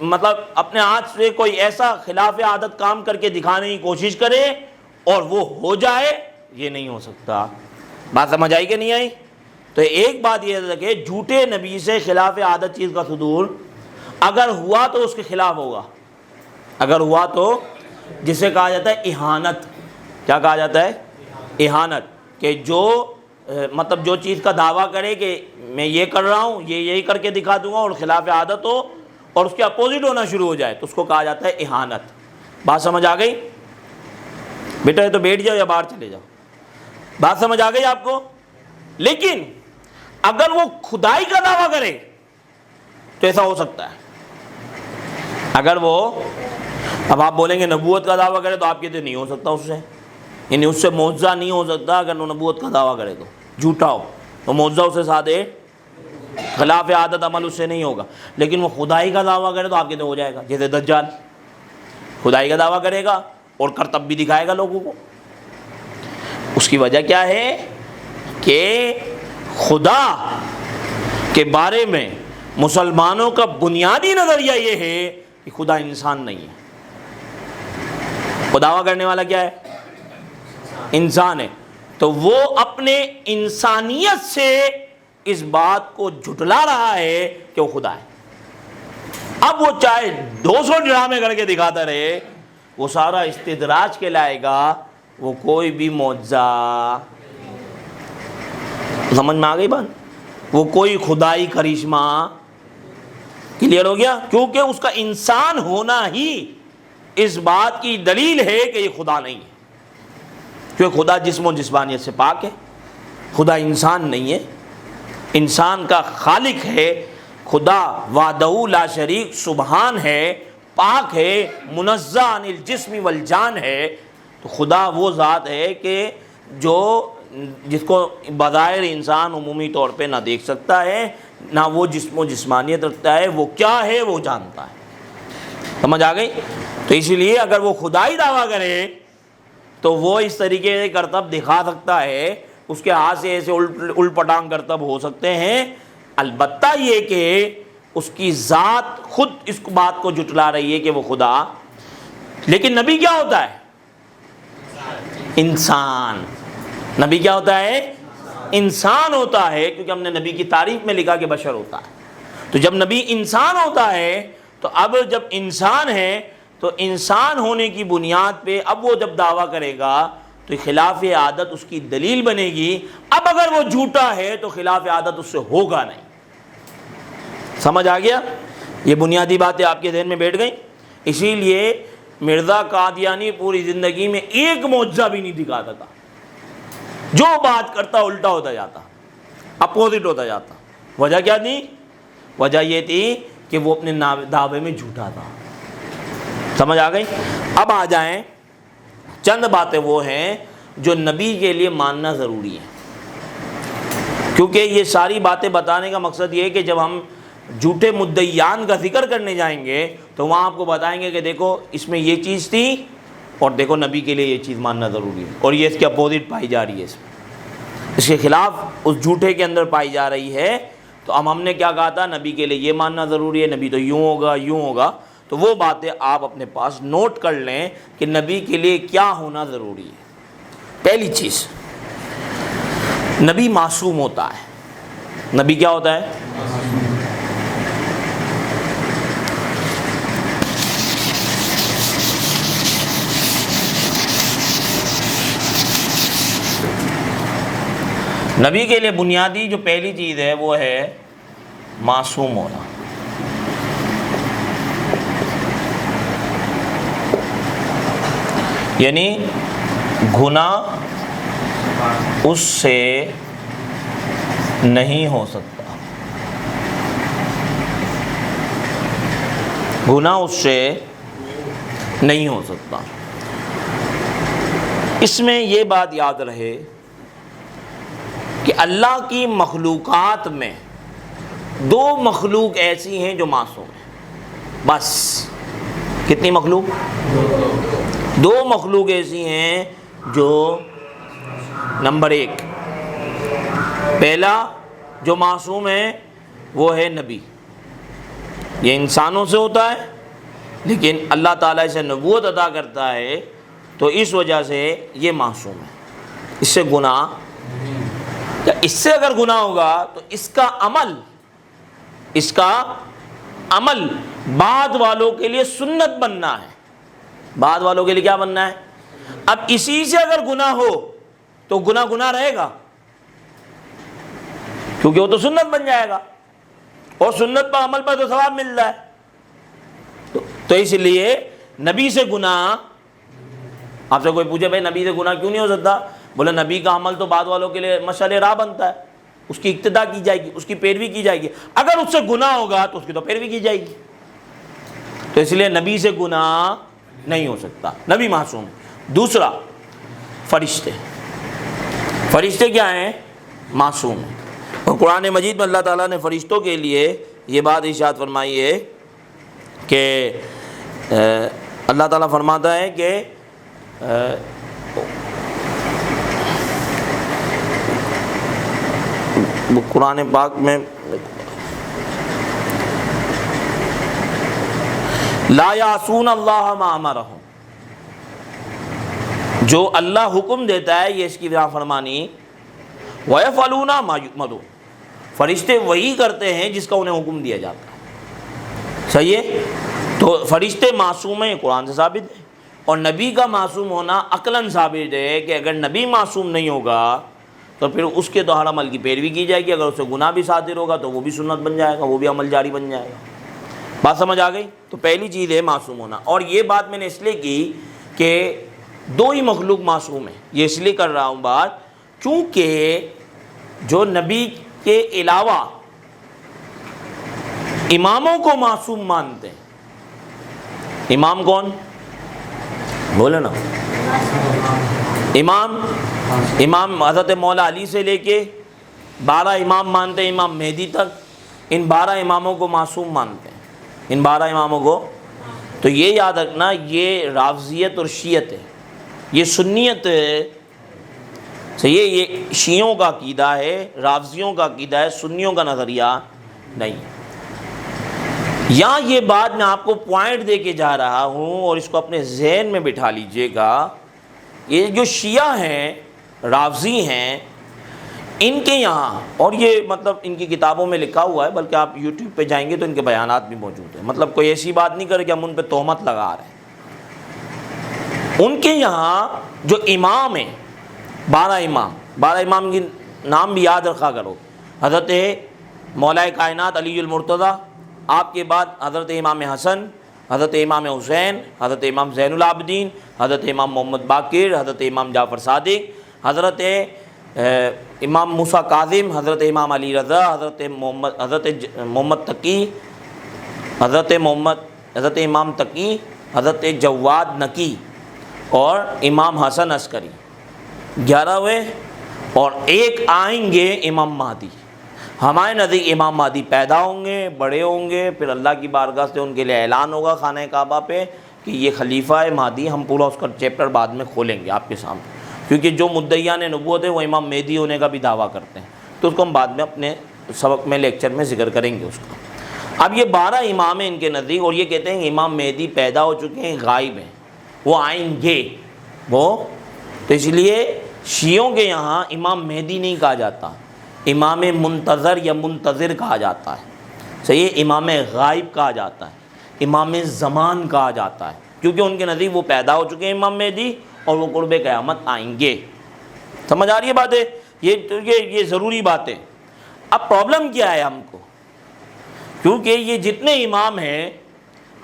مطلب اپنے ہاتھ سے کوئی ایسا خلاف عادت کام کر کے دکھانے کی کوشش کرے اور وہ ہو جائے، یہ نہیں ہو سکتا۔ بات سمجھ آئی کہ نہیں آئی؟ تو ایک بات یہ ہے کہ جھوٹے نبی سے خلاف عادت چیز کا صدور اگر ہوا تو اس کے خلاف ہوگا، اگر ہوا تو جسے کہا جاتا ہے اہانت۔ کیا کہا جاتا ہے؟ اہانت، کہ جو مطلب جو چیز کا دعویٰ کرے کہ میں یہ کر رہا ہوں، یہ یہی کر کے دکھا دوں گا، اور خلاف عادت ہو اور اس کے اپوزٹ ہونا شروع ہو جائے تو اس کو کہا جاتا ہے اہانت۔ بات سمجھ آ گئی؟ بیٹا یہ تو بیٹھ جاؤ یا باہر چلے جاؤ، بات سمجھ آ گئی آپ کو؟ لیکن اگر وہ خدائی کا دعویٰ کرے تو ایسا ہو سکتا ہے۔ اگر وہ، اب آپ بولیں گے نبوت کا دعویٰ کرے تو آپ کہتے نہیں ہو سکتا اس سے، یعنی اس سے معجزہ نہیں ہو سکتا اگر وہ نبوت کا دعویٰ کرے تو جھوٹا ہو، تو معجزہ اس سے ساتھ خلاف عادت عمل اس سے نہیں ہوگا۔ لیکن وہ خدائی کا دعویٰ کرے تو آپ کہتے ہو جائے گا، جیسے دجال خدائی کا دعویٰ کرے گا اور کرتب بھی دکھائے گا لوگوں کو۔ اس کی وجہ کیا ہے کہ خدا کے بارے میں مسلمانوں کا بنیادی نظریہ یہ ہے کہ خدا انسان نہیں ہے۔ وہ دعویٰ کرنے والا کیا ہے؟ انسان ہے، تو وہ اپنے انسانیت سے اس بات کو جھٹلا رہا ہے کہ وہ خدا ہے۔ اب وہ چاہے 200 ڈرامے کر کے دکھاتا رہے، وہ سارا استدراج کے لائے گا، وہ کوئی بھی معجزہ، سمجھ میں آ گئی بات؟ وہ کوئی خدائی کرشمہ، کلیئر ہو گیا؟ کیونکہ اس کا انسان ہونا ہی اس بات کی دلیل ہے کہ یہ خدا نہیں ہے، کیونکہ خدا جسم و جسمانیت سے پاک ہے، خدا انسان نہیں ہے، انسان کا خالق ہے، خدا وحدہ لا شریک سبحان ہے، پاک ہے، منزہ عن الجسم والجان ہے۔ تو خدا وہ ذات ہے کہ جو جس کو بظاہر انسان عمومی طور پہ نہ دیکھ سکتا ہے، نہ وہ جسم و جسمانیت رکھتا ہے، وہ کیا ہے وہ جانتا ہے۔ سمجھ آ گئی؟ تو اسی لیے اگر وہ خدائی دعویٰ کرے تو وہ اس طریقے سے کرتب دکھا سکتا ہے، اس کے ہاتھ سے ایسے الٹ پٹانگ کرتب ہو سکتے ہیں، البتہ یہ کہ اس کی ذات خود اس بات کو جھٹلا رہی ہے کہ وہ خدا۔ لیکن نبی کیا ہوتا ہے؟ انسان۔ نبی کیا ہوتا ہے؟ انسان ہوتا ہے، کیونکہ ہم نے نبی کی تعریف میں لکھا کہ بشر ہوتا ہے۔ تو جب نبی انسان ہوتا ہے تو اب جب انسان ہے تو انسان ہونے کی بنیاد پہ اب وہ جب دعویٰ کرے گا تو خلاف عادت اس کی دلیل بنے گی۔ اب اگر وہ جھوٹا ہے تو خلاف عادت اس سے ہوگا نہیں۔ سمجھ آ گیا؟ یہ بنیادی باتیں آپ کے ذہن میں بیٹھ گئیں۔ اسی لیے مرزا قادیانی پوری زندگی میں ایک معجزہ بھی نہیں دکھاتا تھا، جو بات کرتا الٹا ہوتا جاتا، اپوزٹ ہوتا جاتا۔ وجہ کیا تھی؟ وجہ یہ تھی کہ وہ اپنے دعوے میں جھوٹا تھا۔ سمجھ آ گئی؟ اب آ جائیں، چند باتیں وہ ہیں جو نبی کے لیے ماننا ضروری ہے، کیونکہ یہ ساری باتیں بتانے کا مقصد یہ ہے کہ جب ہم جھوٹے مدعیان کا ذکر کرنے جائیں گے تو وہاں آپ کو بتائیں گے کہ دیکھو اس میں یہ چیز تھی اور دیکھو نبی کے لیے یہ چیز ماننا ضروری ہے، اور یہ اس کے اپوزٹ پائی جا رہی ہے، اس کے خلاف اس جھوٹے کے اندر پائی جا رہی ہے۔ تو اب ہم نے کیا کہا تھا؟ نبی کے لیے یہ ماننا ضروری ہے، نبی تو یوں ہوگا یوں ہوگا۔ تو وہ باتیں آپ اپنے پاس نوٹ کر لیں کہ نبی کے لیے کیا ہونا ضروری ہے۔ پہلی چیز، نبی معصوم ہوتا ہے۔ نبی کیا ہوتا ہے؟ نبی کے لیے بنیادی جو پہلی چیز ہے وہ ہے معصوم ہونا۔ یعنی گناہ اس سے نہیں ہو سکتا، گناہ اس سے نہیں ہو سکتا۔ اس میں یہ بات یاد رہے کہ اللہ کی مخلوقات میں دو مخلوق ایسی ہیں جو معصوم ہیں، بس۔ کتنی مخلوق؟ دو مخلوق ایسی ہیں جو نمبر ایک، پہلا جو معصوم ہے وہ ہے نبی۔ یہ انسانوں سے ہوتا ہے لیکن اللہ تعالیٰ اسے نبوت عطا کرتا ہے تو اس وجہ سے یہ معصوم ہے، اس سے گناہ، اس سے اگر گناہ ہوگا تو اس کا عمل بعد والوں کے لیے سنت بننا ہے۔ بعد والوں کے لیے کیا بننا ہے؟ اب اسی سے اگر گناہ ہو تو گناہ رہے گا، کیونکہ وہ تو سنت بن جائے گا، اور سنت پر عمل پر تو ثواب ملتا ہے۔ تو اس لیے نبی سے گناہ، آپ سے کوئی پوچھے بھائی نبی سے گناہ کیوں نہیں ہو سکتا، بولے نبی کا عمل تو بعد والوں کے لیے مشعل راہ بنتا ہے، اس کی اقتداء کی جائے گی، اس کی پیروی کی جائے گی، اگر اس سے گناہ ہوگا تو اس کی تو پیروی کی جائے گی، تو اس لیے نبی سے گناہ نہیں ہو سکتا، نبی معصوم۔ دوسرا فرشتے، فرشتے کیا ہیں؟ معصوم ہیں، اور قرآن مجید میں اللہ تعالیٰ نے فرشتوں کے لیے یہ بات ارشاد فرمائی ہے کہ اللہ تعالیٰ فرماتا ہے کہ قرآن پاک میں لا یعصون اللہ ما امرہم، جو اللہ حکم دیتا ہے یہ اس کی نافرمانی، وَيَفْعَلُونَ مَا يُؤْمَرُونَ، فرشتے وہی کرتے ہیں جس کا انہیں حکم دیا جاتا ہے، صحیح ہے؟ تو فرشتے معصوم ہیں، قرآن سے ثابت ہے، اور نبی کا معصوم ہونا عقلاً ثابت ہے کہ اگر نبی معصوم نہیں ہوگا تو پھر اس کے تو ہر عمل کی پیروی کی جائے گی، اگر اس سے گناہ بھی صادر ہوگا تو وہ بھی سنت بن جائے گا، وہ بھی عمل جاری بن جائے گا۔ بات سمجھ آ گئی؟ تو پہلی چیز ہے معصوم ہونا، اور یہ بات میں نے اس لیے کی کہ دو ہی مخلوق معصوم ہیں، یہ اس لیے کر رہا ہوں بات کیونکہ جو نبی کے علاوہ اماموں کو معصوم مانتے ہیں، امام کون بولے نا؟ امام حضرت مولا علی سے لے کے 12 امام مانتے ہیں امام مہدی تک، ان 12 اماموں کو معصوم مانتے ہیں، ان 12 اماموں کو۔ تو یہ یاد رکھنا یہ رافضیت اور شیعت ہے، یہ سنیت ہے، صحیح ہے؟ یہ شیعوں کا عقیدہ ہے، رافضیوں کا عقیدہ ہے، سنیوں کا نظریہ نہیں۔ یہاں یہ بات میں آپ کو پوائنٹ دے کے جا رہا ہوں اور اس کو اپنے ذہن میں بٹھا لیجئے گا، یہ جو شیعہ ہیں، رافضی ہیں، ان کے یہاں، اور یہ مطلب ان کی کتابوں میں لکھا ہوا ہے، بلکہ آپ یوٹیوب پہ جائیں گے تو ان کے بیانات بھی موجود ہیں، مطلب کوئی ایسی بات نہیں کرے کہ ہم ان پہ تہمت لگا رہے ہیں۔ ان کے یہاں جو امام ہیں، 12 امام کی نام بھی یاد رکھا کرو، حضرت مولا کائنات علی المرتضیٰ، آپ کے بعد حضرت امام حسن، حضرت امام حسین، حضرت امام زین العابدین، حضرت امام محمد باقر، حضرت امام جعفر صادق، حضرت امام موسیٰ کاظم، حضرت امام علی رضا، حضرت محمد تقی، حضرت امام تقی، حضرت جواد نقی، اور امام حسن عسکری، 11 ہوئے، اور ایک آئیں گے امام مہدی۔ ہمارے نزدیک امام مہدی پیدا ہوں گے، بڑے ہوں گے، پھر اللہ کی بارگاہ سے ان کے لیے اعلان ہوگا خانہ کعبہ پہ کہ یہ خلیفہ ہے مہدی، ہم پورا اس کا چیپٹر بعد میں کھولیں گے آپ کے سامنے، کیونکہ جو مدعیان نبوت ہے وہ امام مہدی ہونے کا بھی دعویٰ کرتے ہیں، تو اس کو ہم بعد میں اپنے سبق میں لیکچر میں ذکر کریں گے اس کا۔ اب یہ 12 امام ہیں ان کے نزدیک، اور یہ کہتے ہیں کہ امام مہدی پیدا ہو چکے ہیں، غائب ہیں، وہ آئیں گے وہ، تو اس لیے شیعوں کے یہاں امام مہدی نہیں کہا جاتا، امام منتظر یا منتظر کہا جاتا ہے، صحیح ہے؟ امام غائب کہا جاتا ہے، امام زمان کہا جاتا ہے، کیونکہ ان کے نزدیک وہ پیدا ہو چکے ہیں امام مہدی، اور وہ قرب قیامت آئیں گے۔ سمجھ آ رہی ہے باتیں؟ یہ ضروری باتیں۔ اب پرابلم کیا ہے ہم کو، کیونکہ یہ جتنے امام ہیں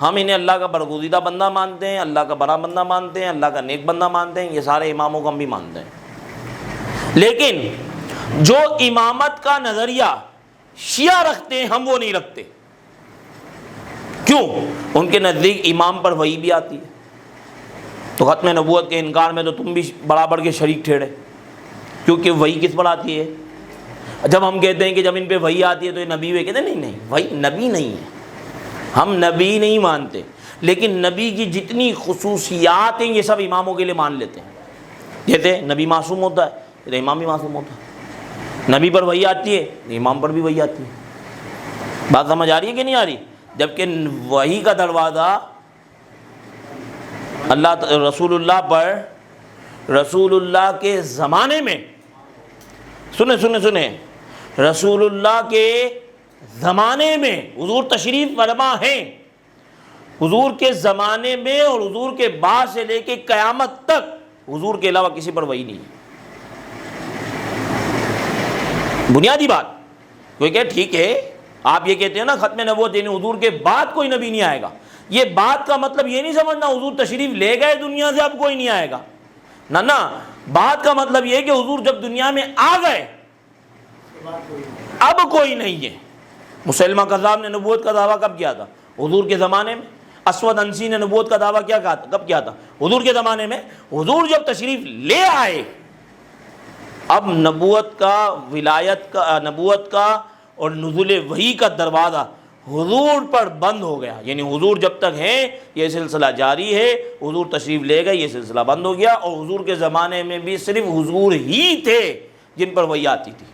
ہم انہیں اللہ کا برگزیدہ بندہ مانتے ہیں، اللہ کا بڑا بندہ مانتے ہیں، اللہ کا نیک بندہ مانتے ہیں، یہ سارے اماموں کو ہم بھی مانتے ہیں، لیکن جو امامت کا نظریہ شیعہ رکھتے ہیں ہم وہ نہیں رکھتے۔ کیوں؟ ان کے نزدیک امام پر وحی بھی آتی ہے، تو ختم نبوت کے انکار میں تو تم بھی برابر کے شریک ٹھہرے، کیونکہ وحی کس پر آتی ہے؟ جب ہم کہتے ہیں کہ جب ان پہ وحی آتی ہے تو یہ نبی ہوئے، کہتے ہیں نہیں وحی نبی نہیں ہے، ہم نبی نہیں مانتے، لیکن نبی کی جتنی خصوصیات ہیں یہ سب اماموں کے لیے مان لیتے ہیں۔ جیسے نبی معصوم ہوتا ہے تو امام بھی معصوم ہوتا ہے، نبی پر وحی آتی ہے امام پر بھی وحی آتی ہے۔ بات سمجھ آ رہی ہے کہ نہیں آ رہی؟ جبکہ وحی کا دروازہ رسول اللہ پر، رسول اللہ کے زمانے میں، سنیں رسول اللہ کے زمانے میں حضور تشریف فرما ہیں، حضور کے زمانے میں اور حضور کے بعد سے لے کے قیامت تک حضور کے علاوہ کسی پر وحی نہیں ہے۔ بنیادی بات، کوئی کہ ٹھیک ہے آپ یہ کہتے ہیں نا ختم نبوت یعنی حضور کے بعد کوئی نبی نہیں آئے گا، یہ بات کا مطلب یہ نہیں سمجھنا حضور تشریف لے گئے دنیا سے اب کوئی نہیں آئے گا، نہ، بات کا مطلب یہ کہ حضور جب دنیا میں آ گئے اب کوئی نہیں ہے۔ مسلمہ کذاب نے نبوت کا دعویٰ کب کیا تھا؟ حضور کے زمانے میں۔ اسود انسی نے نبوت کا دعویٰ کب کیا تھا؟ حضور کے زمانے میں۔ حضور جب تشریف لے آئے اب نبوت کا اور نزول وحی کا دروازہ حضور پر بند ہو گیا، یعنی حضور جب تک ہیں یہ سلسلہ جاری ہے، حضور تشریف لے گئے یہ سلسلہ بند ہو گیا، اور حضور کے زمانے میں بھی صرف حضور ہی تھے جن پر وحی آتی تھی،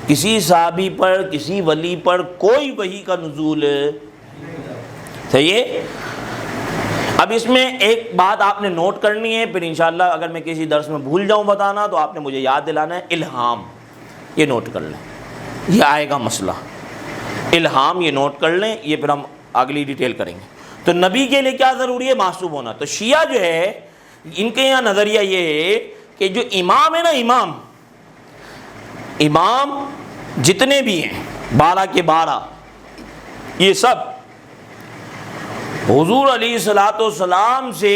کسی صحابی پر کسی ولی پر کوئی وحی کا نزول صحیح ہے۔ اب اس میں ایک بات آپ نے نوٹ کرنی ہے، پھر انشاءاللہ اگر میں کسی درس میں بھول جاؤں بتانا تو آپ نے مجھے یاد دلانا ہے۔ الہام، یہ نوٹ کر لیں، یہ آئے گا مسئلہ، الہام یہ نوٹ کر لیں، یہ پھر ہم اگلی ڈیٹیل کریں گے۔ تو نبی کے لیے کیا ضروری ہے؟ معصوم ہونا۔ تو شیعہ جو ہے ان کے یہاں نظریہ یہ ہے کہ جو امام ہے نا، امام جتنے بھی ہیں 12 کے 12 یہ سب حضور علیہ الصلوۃ والسلام سے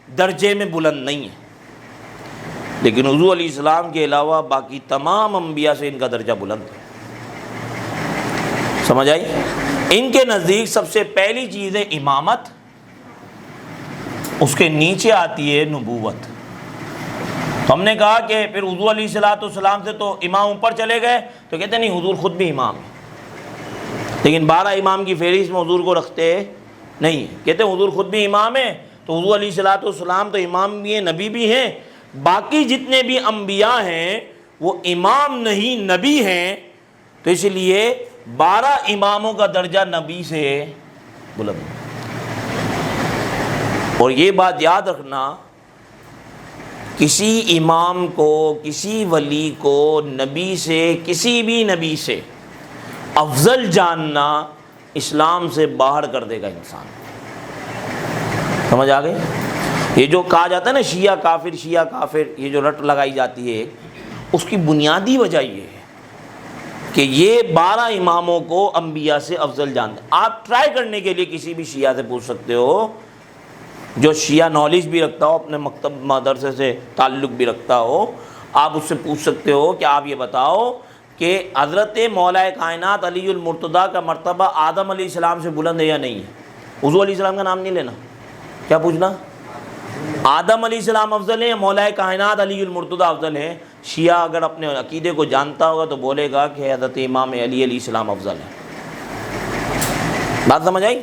درجے میں بلند نہیں ہیں، لیکن حضور علیہ السلام کے علاوہ باقی تمام انبیاء سے ان کا درجہ بلند ہے۔ سمجھ آئی؟ ان کے نزدیک سب سے پہلی چیز ہے امامت، اس کے نیچے آتی ہے نبوت۔ تو ہم نے کہا کہ پھر حضور علیہ الصلوۃ والسلام سے تو امام اوپر چلے گئے، تو کہتے ہیں نہیں، حضور خود بھی امام ہے، لیکن 12 امام کی فہرست میں حضور کو رکھتے نہیں، کہتے ہیں حضور خود بھی امام ہے، تو حضور علیہ الصلوۃ والسلام تو امام بھی ہیں، نبی بھی ہیں، باقی جتنے بھی انبیاء ہیں وہ امام نہیں نبی ہیں، تو اس لیے 12 اماموں کا درجہ نبی سے بلند ہے۔ اور یہ بات یاد رکھنا، کسی امام کو، کسی ولی کو نبی سے، کسی بھی نبی سے افضل جاننا اسلام سے باہر کر دے گا انسان۔ سمجھ آ گئی؟ یہ جو کہا جاتا ہے نا شیعہ کافر، یہ جو رٹ لگائی جاتی ہے، اس کی بنیادی وجہ یہ ہے کہ یہ 12 اماموں کو انبیاء سے افضل جانتے ہیں۔ آپ ٹرائی کرنے کے لیے کسی بھی شیعہ سے پوچھ سکتے ہو، جو شیعہ نالج بھی رکھتا ہو، اپنے مکتب مدرسے سے تعلق بھی رکھتا ہو، آپ اس سے پوچھ سکتے ہو کہ آپ یہ بتاؤ کہ حضرت مولا کائنات علی المرتضیٰ کا مرتبہ آدم علیہ السلام سے بلند ہے یا نہیں ہے؟ حضور علیہ السلام کا نام نہیں لینا، کیا پوچھنا؟ آدم علیہ السلام افضل ہے یا مولا کائنات علی المرتضیٰ افضل ہے؟ شیعہ اگر اپنے عقیدے کو جانتا ہوگا تو بولے گا کہ حضرت امام علی علیہ السلام افضل ہے۔ بات سمجھ آئی؟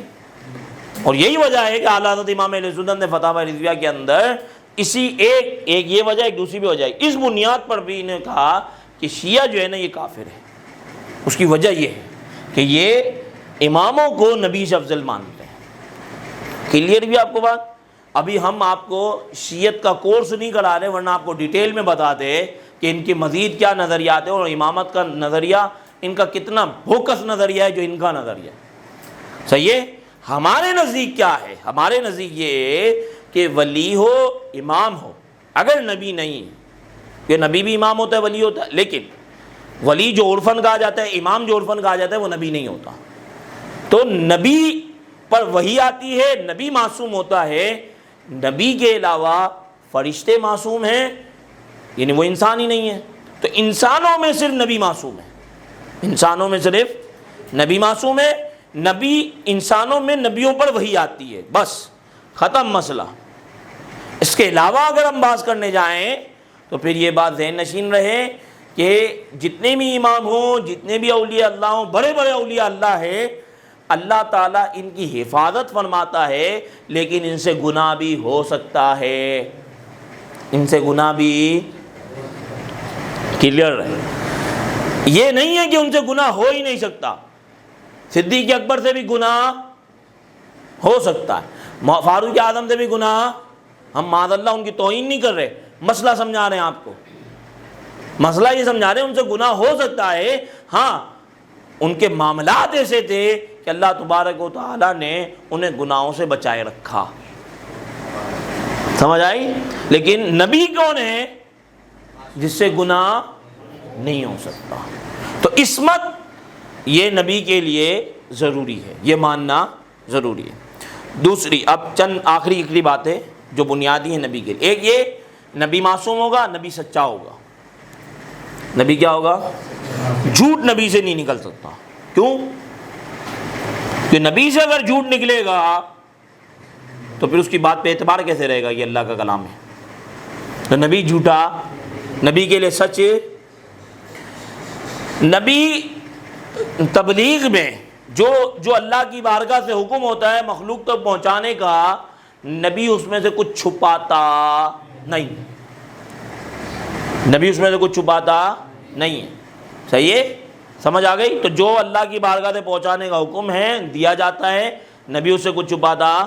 اور یہی وجہ ہے کہ اعلیٰ حضرت امام اہل سنت نے فتاوی رضویہ کے اندر اسی ایک یہ وجہ، ایک دوسری بھی وجہ ہے، اس بنیاد پر بھی انہیں کہا کہ شیعہ جو ہے نا یہ کافر ہے۔ اس کی وجہ یہ ہے کہ یہ اماموں کو نبی سے افضل مانتے ہیں۔ کلیئر بھی آپ کو بات؟ ابھی ہم آپ کو شیعت کا کورس نہیں کرا رہے، ورنہ آپ کو ڈیٹیل میں بتا دے کہ ان کے مزید کیا نظریات ہیں، اور امامت کا نظریہ ان کا کتنا بھوکس نظریہ ہے جو ان کا نظریہ ہے۔ صحیح ہے؟ ہمارے نزدیک کیا ہے؟ ہمارے نزدیک یہ ہے کہ ولی ہو، امام ہو، اگر نبی نہیں، کہ نبی بھی امام ہوتا ہے، ولی ہوتا ہے، لیکن ولی جو عرفاً کہا جاتا ہے، امام جو عرفاً کہا جاتا ہے، وہ نبی نہیں ہوتا۔ تو نبی پر وحی آتی ہے، نبی معصوم ہوتا ہے، نبی کے علاوہ فرشتے معصوم ہیں، یعنی وہ انسان ہی نہیں ہے، تو انسانوں میں صرف نبی معصوم ہے، انسانوں میں صرف نبی معصوم ہے۔ نبی انسانوں میں نبیوں پر وحی آتی ہے، بس ختم مسئلہ۔ اس کے علاوہ اگر ہم بات کرنے جائیں تو پھر یہ بات ذہن نشین رہے کہ جتنے بھی امام ہوں، جتنے بھی اولیاء اللہ ہوں، بڑے بڑے اولیاء اللہ ہیں، اللہ تعالیٰ ان کی حفاظت فرماتا ہے، لیکن ان سے گناہ بھی ہو سکتا ہے، ان سے گناہ بھی کلیئر ہے۔ یہ نہیں ہے کہ ان سے گناہ ہو ہی نہیں سکتا، صدیق اکبر سے بھی گناہ ہو سکتا ہے، فاروق اعظم سے بھی گناہ، ہم معاذ اللہ ان کی توہین نہیں کر رہے، مسئلہ سمجھا رہے ہیں آپ کو، مسئلہ یہ سمجھا رہے ہیں ان سے گناہ ہو سکتا ہے۔ ہاں، ان کے معاملات ایسے تھے کہ اللہ تبارک و تعالیٰ نے انہیں گناہوں سے بچائے رکھا، سمجھ آئی؟ لیکن نبی کون ہے جس سے گناہ نہیں ہو سکتا؟ تو عصمت یہ نبی کے لیے ضروری ہے، یہ ماننا ضروری ہے۔ دوسری اب چند آخری باتیں جو بنیادی ہیں نبی کے لیے. ایک یہ نبی معصوم ہوگا, نبی سچا ہوگا. نبی کیا ہوگا؟ جھوٹ نبی سے نہیں نکل سکتا. کیوں؟ کہ نبی سے اگر جھوٹ نکلے گا تو پھر اس کی بات پہ اعتبار کیسے رہے گا؟ یہ اللہ کا کلام ہے. تو نبی جھوٹا, نبی کے لیے سچ. نبی تبلیغ میں جو اللہ کی بارگاہ سے حکم ہوتا ہے مخلوق تک پہنچانے کا, نبی اس میں سے کچھ چھپاتا نہیں. نبی اس میں سے کچھ چھپاتا نہیں ہے. صحیح ہے؟ سمجھ آ گئی؟ تو جو اللہ کی بارگاہ سے پہنچانے کا حکم ہے دیا جاتا ہے, نبی اس سے کچھ چھپاتا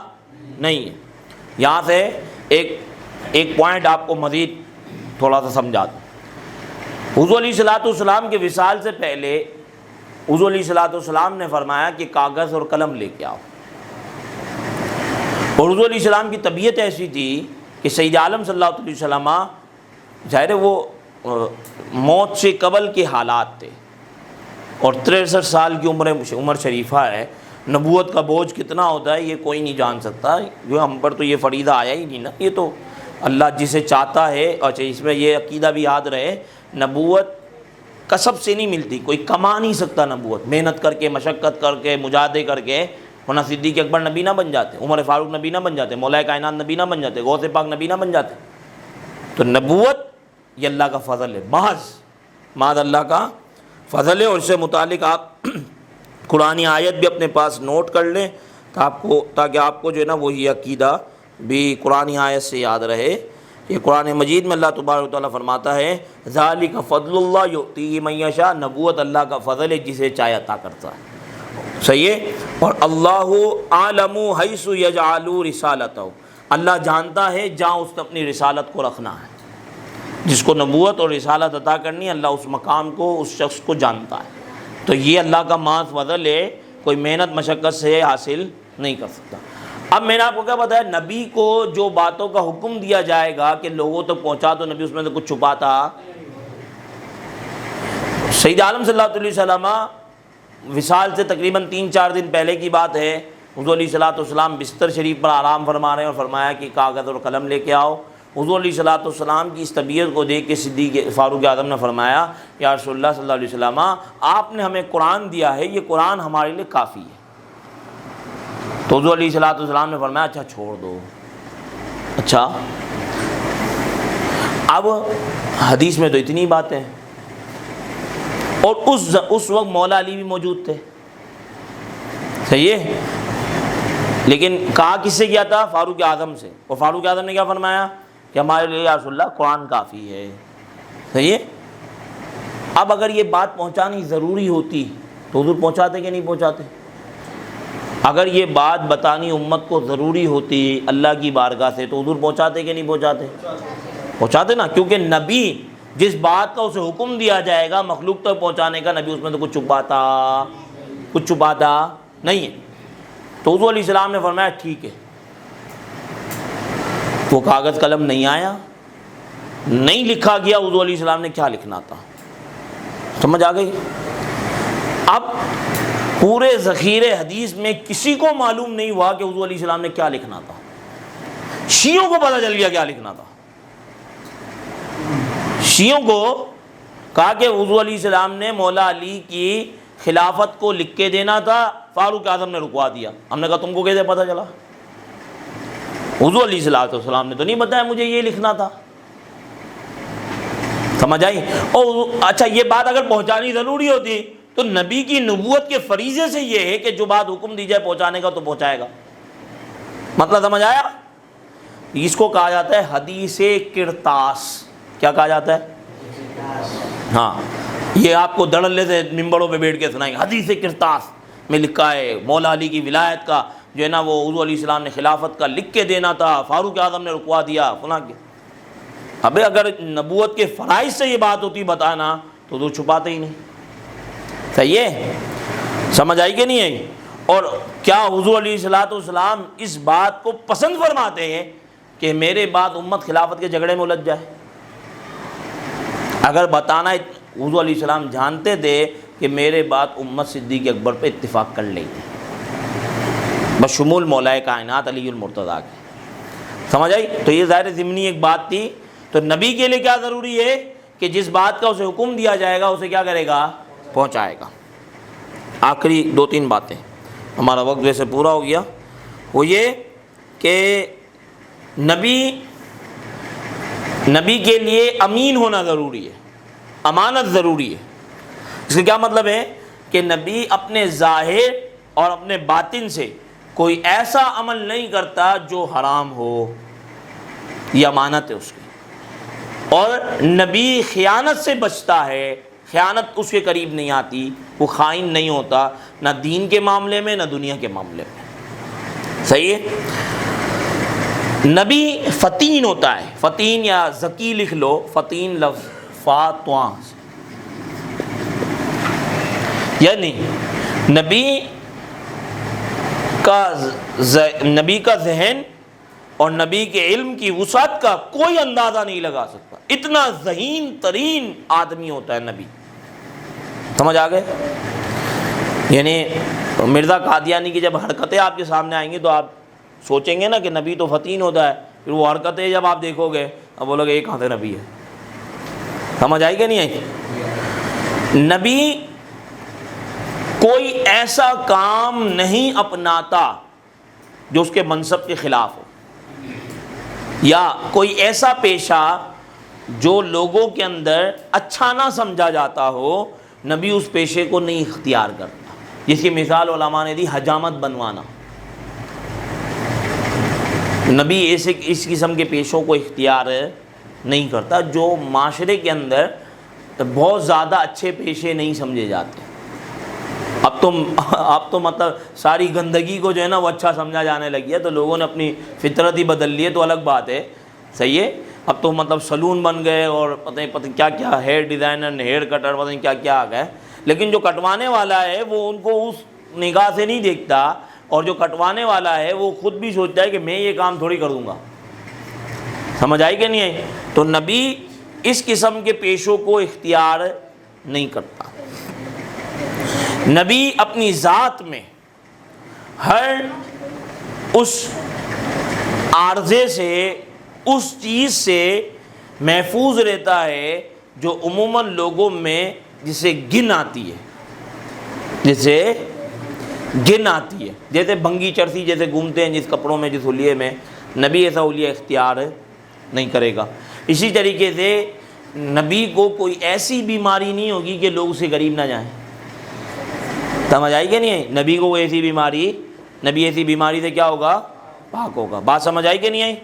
نہیں ہے. یہاں سے ایک پوائنٹ آپ کو مزید تھوڑا سا سمجھا دوں. حضور علیہ السلام کے وصال سے پہلے حضور علیہ السلام نے فرمایا کہ کاغذ اور قلم لے کے آؤ. اور حضور علیہ السلام کی طبیعت ایسی تھی کہ سید عالم صلی اللہ علیہ وسلم, ظاہر ہے وہ موت سے قبل کے حالات تھے اور 63 سال کی عمر شریفہ ہے. نبوت کا بوجھ کتنا ہوتا ہے یہ کوئی نہیں جان سکتا. جو ہم پر تو یہ فریضہ آیا ہی نہیں نا, یہ تو اللہ جسے چاہتا ہے. اچھا, اس میں یہ عقیدہ بھی یاد رہے, نبوت کسب سے نہیں ملتی, کوئی کما نہیں سکتا نبوت. محنت کر کے, مشقت کر کے, مجاہدے کر کے, ورنہ صدیق اکبر نبی نہ بن جاتے, عمر فاروق نبی نہ بن جاتے, مولا کائنات نبی نہ بن جاتے, غوث پاک نبی نہ بن جاتے. تو نبوت یہ اللہ کا فضل ہے, محض اللہ کا فضل ہے. اور اس سے متعلق آپ قرآن آیت بھی اپنے پاس نوٹ کر لیں تاکہ آپ کو جو ہے نا وہی عقیدہ بھی قرآن آیت سے یاد رہے. یہ قرآن مجید میں اللہ تبارک و تعالیٰ فرماتا ہے ذالک فضل اللہ یؤتیہ من یشاء, نبوت اللہ کا فضل ہے جسے چاہے عطا کرتا ہے. صحیح ہے؟ اور اللہ عالم حیث یجعل رسالتہ, اللہ جانتا ہے جہاں اس نے اپنی رسالت کو رکھنا ہے. جس کو نبوت اور رسالت عطا کرنی ہے اللہ اس مقام کو, اس شخص کو جانتا ہے. تو یہ اللہ کا محض فضل ہے, کوئی محنت مشقت سے حاصل نہیں کر سکتا. اب میں نے آپ کو کیا بتایا, نبی کو جو باتوں کا حکم دیا جائے گا کہ لوگوں تک پہنچا, تو نبی اس میں سے کچھ چھپاتا. سید عالم صلی اللہ علیہ وسلم وصال سے تقریباً 3-4 دن پہلے کی بات ہے, حضور علیہ السلام بستر شریف پر آرام فرما رہے ہیں اور فرمایا کہ کاغذ اور قلم لے کے آؤ. حضور علیہ السلام کی اس طبیعت کو دیکھ کے صدیق فاروق اعظم نے فرمایا یا رسول اللہ صلی اللہ علیہ وسلم, آپ نے ہمیں قرآن دیا ہے, یہ قرآن ہمارے لیے کافی ہے. تو حضور علیہ السلام نے فرمایا اچھا چھوڑ دو. اچھا, اب حدیث میں تو اتنی باتیں ہیں, اور اس وقت مولا علی بھی موجود تھے. صحیح ہے؟ لیکن کہا کس سے کیا تھا؟ فاروق اعظم سے. اور فاروق اعظم نے کیا فرمایا کہ ہمارے لیے یا رسول اللہ قرآن کافی ہے. صحیح ہے؟ اب اگر یہ بات پہنچانی ضروری ہوتی تو حضور پہنچاتے کہ نہیں پہنچاتے؟ اگر یہ بات بتانی امت کو ضروری ہوتی اللہ کی بارگاہ سے تو حضور پہنچاتے کہ نہیں پہنچاتے؟ پہنچاتے نا, کیونکہ نبی جس بات کا اسے حکم دیا جائے گا مخلوق تک پہنچانے کا, نبی اس میں تو کچھ چھپاتا نہیں ہے. تو حضور علیہ السلام نے فرمایا ٹھیک ہے. وہ کاغذ قلم نہیں آیا, نہیں لکھا گیا. حضور علیہ السلام نے کیا لکھنا تھا, سمجھ آ گئی؟ اب پورے ذخیرے حدیث میں کسی کو معلوم نہیں ہوا کہ حضور علیہ السلام نے کیا لکھنا تھا. شیعوں کو پتہ چل گیا کیا لکھنا تھا. شیعوں کو کہا کہ حضور علیہ السلام نے مولا علی کی خلافت کو لکھ کے دینا تھا, فاروق اعظم نے رکوا دیا. ہم نے کہا تم کو کیسے پتہ چلا؟ حضور علیہ السلام نے تو نہیں بتایا مجھے یہ لکھنا تھا. سمجھ آئی؟ اور اچھا, یہ بات اگر پہنچانی ضروری ہوتی تو نبی کی نبوت کے فریضے سے یہ ہے کہ جو بات حکم دی جائے پہنچانے کا تو پہنچائے گا. مطلب سمجھ آیا؟ اس کو کہا جاتا ہے حدیث کرتاس. کیا کہا جاتا ہے؟ ہاں, یہ آپ کو دھڑلے سے ممبروں پہ بیٹھ کے سنائیں گے. حدیث کرتاس میں لکھا ہے مولا علی کی ولایت کا جو ہے نا وہ حضور علیہ السلام نے خلافت کا لکھ کے دینا تھا, فاروق اعظم نے رکوا دیا فلاں کے. ابے اگر نبوت کے فرائض سے یہ بات ہوتی بتانا تو وہ چھپاتے ہی نہیں. صحیح ہے؟ سمجھ آئی کہ نہیں ہے؟ اور کیا حضور علیہ السلام اس بات کو پسند فرماتے ہیں کہ میرے بعد امت خلافت کے جھگڑے میں الجھ جائے؟ اگر بتانا, حضور علیہ السلام جانتے تھے کہ میرے بعد امت صدیق اکبر پہ اتفاق کر لے گی. بشمول مولائے کائنات علی المرتضیٰ کے. سمجھ آئی؟ تو یہ ظاہر ضمنی ایک بات تھی. تو نبی کے لیے کیا ضروری ہے کہ جس بات کا اسے حکم دیا جائے گا اسے کیا کرے گا؟ پہنچائے گا. آخری 2-3 باتیں، ہمارا وقت ویسے پورا ہو گیا. وہ یہ کہ نبی کے لیے امین ہونا ضروری ہے، امانت ضروری ہے. اس کا کیا مطلب ہے کہ نبی اپنے ظاہر اور اپنے باطن سے کوئی ایسا عمل نہیں کرتا جو حرام ہو، یہ امانت ہے اس کی. اور نبی خیانت سے بچتا ہے، خیانت اس کے قریب نہیں آتی، وہ خائن نہیں ہوتا، نہ دین کے معاملے میں نہ دنیا کے معاملے میں. صحیح ہے؟ نبی فتین ہوتا ہے، فتین یا ذکی لکھ لو، فتین لفظ فاتواں، یعنی نبی کا ذہن اور نبی کے علم کی وسعت کا کوئی اندازہ نہیں لگا سکتا. اتنا ذہین ترین آدمی ہوتا ہے نبی. سمجھ آ گئے؟ یعنی مرزا قادیانی کی جب حرکتیں آپ کے سامنے آئیں گی تو آپ سوچیں گے نا کہ نبی تو فتین ہوتا ہے، پھر وہ حرکتیں جب آپ دیکھو گے اب بولو گے یہ کہاں سے نبی ہے. سمجھ آئی کہ نہیں آئی؟ نبی کوئی ایسا کام نہیں اپناتا جو اس کے منصب کے خلاف ہو، یا کوئی ایسا پیشہ جو لوگوں کے اندر اچھا نہ سمجھا جاتا ہو، نبی اس پیشے کو نہیں اختیار کرتا. جس کی مثال علماء نے دی حجامت بنوانا. نبی ایسے اس قسم کے پیشوں کو اختیار نہیں کرتا جو معاشرے کے اندر بہت زیادہ اچھے پیشے نہیں سمجھے جاتے. اب تو مطلب ساری گندگی کو جو ہے نا وہ اچھا سمجھا جانے لگی ہے، تو لوگوں نے اپنی فطرت ہی بدل لی ہے، تو الگ بات ہے. صحیح ہے؟ اب تو مطلب سلون بن گئے اور پتہ کیا کیا، ہیئر ڈیزائنر، ہیئر کٹر، پتہ نہیں کیا کیا آ گئے. لیکن جو کٹوانے والا ہے وہ ان کو اس نگاہ سے نہیں دیکھتا، اور جو کٹوانے والا ہے وہ خود بھی سوچتا ہے کہ میں یہ کام تھوڑی کر دوں گا. سمجھ آئی کہ نہیں آئی؟ تو نبی اس قسم کے پیشوں کو اختیار نہیں کرتا. نبی اپنی ذات میں ہر اس عارضے سے، اس چیز سے محفوظ رہتا ہے جو عموماً لوگوں میں جسے گن آتی ہے، جیسے بھنگی چرسی جیسے گھومتے ہیں جس کپڑوں میں، جس حلیے میں. نبی ایسا حلیہ اختیار نہیں کرے گا. اسی طریقے سے نبی کو کوئی ایسی بیماری نہیں ہوگی کہ لوگ اسے قریب نہ جائیں. سمجھ آئی کہ نہیں ہے؟ نبی کو نبی ایسی بیماری سے کیا ہوگا؟ پاک ہوگا. بات سمجھ آئی کہ نہیں آئی؟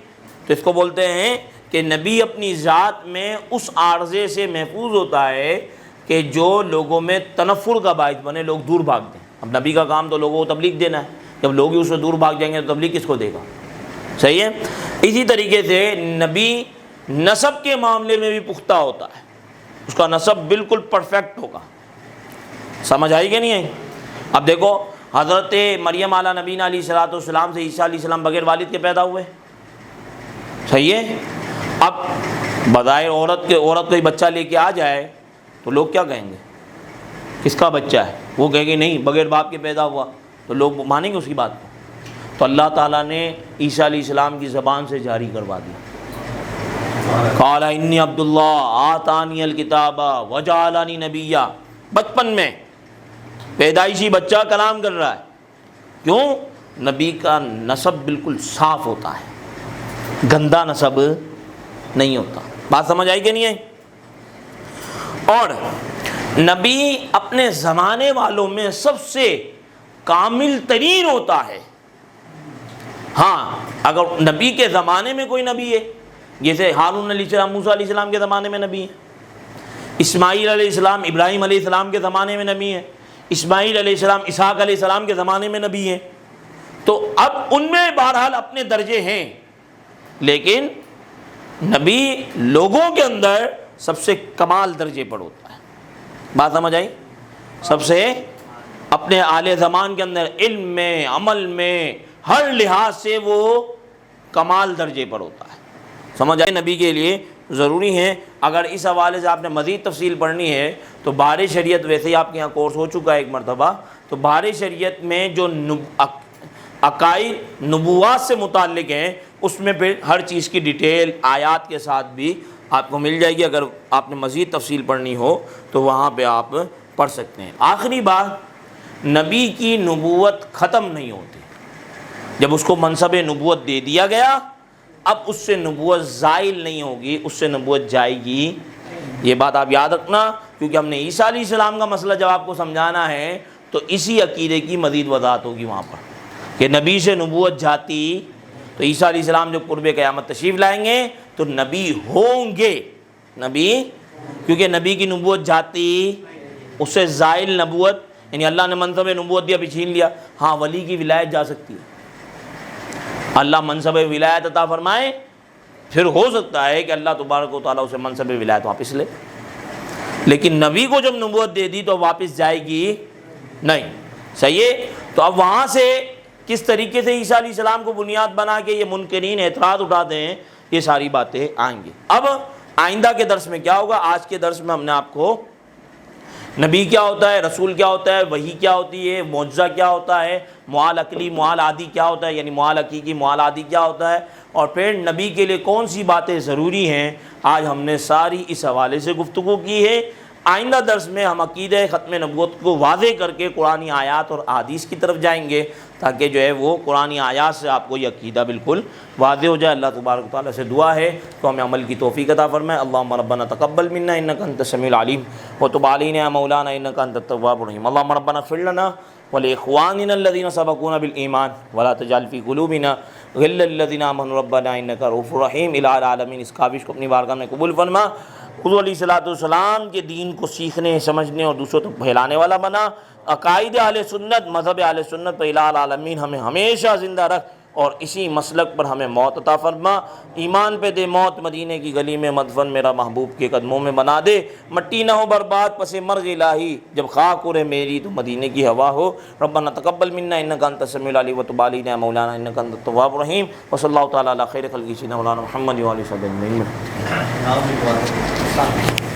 تو اس کو بولتے ہیں کہ نبی اپنی ذات میں اس عارضے سے محفوظ ہوتا ہے کہ جو لوگوں میں تنفر کا باعث بنے، لوگ دور بھاگ دیں. اب نبی کا کام تو لوگوں کو تبلیغ دینا ہے، جب لوگ ہی اس سے دور بھاگ جائیں گے تو تبلیغ کس کو دے گا؟ صحیح ہے؟ اسی طریقے سے نبی نسب کے معاملے میں بھی پختہ ہوتا ہے، اس کا نسب بالکل پرفیکٹ ہوگا. سمجھ آئی کہ نہیں آئی؟ اب دیکھو حضرت مریم علیہ نبینا علیہ الصلوۃ والسلام سے عیسیٰ علیہ السلام بغیر والد کے پیدا ہوئے. صحیح ہے؟ اب بظاہر عورت کوئی بچہ لے کے آ جائے تو لوگ کیا کہیں گے؟ کس کا بچہ ہے؟ وہ کہے گی نہیں بغیر باپ کے پیدا ہوا، تو لوگ مانیں گے اس کی بات کو. تو اللہ تعالیٰ نے عیسیٰ علیہ السلام کی زبان سے جاری کروا دیا، قال انی عبد اللہ آتانی الکتاب وجعلنی نبیا. بچپن میں پیدائشی بچہ کلام کر رہا ہے. کیوں؟ نبی کا نسب بالکل صاف ہوتا ہے، گندا نسب نہیں ہوتا. بات سمجھ آئی کہ نہیں آئی؟ اور نبی اپنے زمانے والوں میں سب سے کامل ترین ہوتا ہے. ہاں اگر نبی کے زمانے میں کوئی نبی ہے، جیسے ہارون علیہ السلام موسیٰ علیہ السلام کے زمانے میں نبی ہے، اسماعیل علیہ السلام ابراہیم علیہ السلام کے زمانے میں نبی ہے، اسماعیل علیہ السلام اسحاق علیہ السلام کے زمانے میں نبی ہیں، تو اب ان میں بہرحال اپنے درجے ہیں، لیکن نبی لوگوں کے اندر سب سے کمال درجے پر ہوتا ہے. بات سمجھ آئی؟ سب سے اپنے اعلی زمان کے اندر علم میں، عمل میں، ہر لحاظ سے وہ کمال درجے پر ہوتا ہے. سمجھ آئی؟ نبی کے لیے ضروری ہے. اگر اس حوالے سے آپ نے مزید تفصیل پڑھنی ہے تو بہار شریعت، ویسے ہی آپ کے یہاں کورس ہو چکا ہے ایک مرتبہ، تو بہار شریعت میں جو عقائد نبوات سے متعلق ہیں، اس میں پھر ہر چیز کی ڈیٹیل آیات کے ساتھ بھی آپ کو مل جائے گی۔ اگر آپ نے مزید تفصیل پڑھنی ہو تو وہاں پہ آپ پڑھ سکتے ہیں۔ آخری بات، نبی کی نبوت ختم نہیں ہوتی۔ جب اس کو منصب نبوت دے دیا گیا، اب اس سے نبوت زائل نہیں ہوگی، اس سے نبوت جائے گی۔ یہ بات آپ یاد رکھنا، کیونکہ ہم نے عیسیٰ علیہ السلام کا مسئلہ جب آپ کو سمجھانا ہے تو اسی عقیدے کی مزید وضاحت ہوگی وہاں پر، کہ نبی سے نبوت جاتی تو عیسیٰ علیہ السلام جب قرب قیامت تشریف لائیں گے تو نبی ہوں گے، نبی، کیونکہ نبی کی نبوت جاتی، اس سے زائل نبوت، یعنی اللہ نے منصب نبوت دیا بھی چھین لیا۔ ہاں ولی کی ولایت جا سکتی ہے، اللہ منصب ولایت عطا فرمائے، پھر ہو سکتا ہے کہ اللہ تبارک و تعالیٰ اسے منصب ولایت واپس لے، لیکن نبی کو جب نبوت دے دی تو واپس جائے گی نہیں۔ صحیح ہے؟ تو اب وہاں سے کس طریقے سے عیسیٰ علیہ السلام کو بنیاد بنا کے یہ منکرین اعتراض اٹھاتے ہیں، یہ ساری باتیں آئیں گی۔ اب آئندہ کے درس میں کیا ہوگا؟ آج کے درس میں ہم نے آپ کو نبی کیا ہوتا ہے، رسول کیا ہوتا ہے، وحی کیا ہوتی ہے، معجزہ کیا ہوتا ہے، معال عقلی معال عادی کیا ہوتا ہے، یعنی معال حقیقی معال عادی کیا ہوتا ہے، اور پھر نبی کے لیے کون سی باتیں ضروری ہیں، آج ہم نے ساری اس حوالے سے گفتگو کی ہے۔ آئندہ درس میں ہم عقیدہ ختم نبوت کو واضح کر کے قرآنی آیات اور احادیث کی طرف جائیں گے، تاکہ جو ہے وہ قرآنی آیات سے آپ کو یہ عقیدہ بالکل واضح ہو جائے۔ اللہ تبارک و تعالیٰ سے دعا ہے تو ہمیں عمل کی توفیق عطا فرمائے۔ اللہم ربنا تقبل منا انک انت السمیع العلیم وتب علینا یا مولانا انک انت التواب الرحیم۔ اللہم ربنا اغفر لنا ولاخواننا الذین سبقونا بالایمان ولا تجعل فی قلوبنا غلا للذین آمنوا ربنا انک رؤوف رحیم۔ الہ العالمین اس کاوش کو اپنی بارگاہ میں قبول فرما، حضور علیہ الصلوۃ والسلام کے دین کو سیکھنے، سمجھنے اور دوسروں تک پھیلانے والا بنا۔ عقائد اہل سنت، مذہب اہل سنت پر الہ العالمین ہمیں ہمیشہ زندہ رکھ اور اسی مسلک پر ہمیں موت عطا فرما۔ ایمان پہ دے موت، مدینے کی گلی میں مدفن میرا محبوب کے قدموں میں بنا دے۔ مٹی نہ ہو برباد پس مرغ الہی، جب خاک اڑے میری تو مدینے کی ہوا ہو۔ ربنا تقبل منا انک انت السمیع العلیم وتب علینا یا مولانا انک انت التواب الرحیم۔ وصلی اللہ تعالیٰ علی خیر خلقہ سیدنا مولانا محمد و علیہ وسلم۔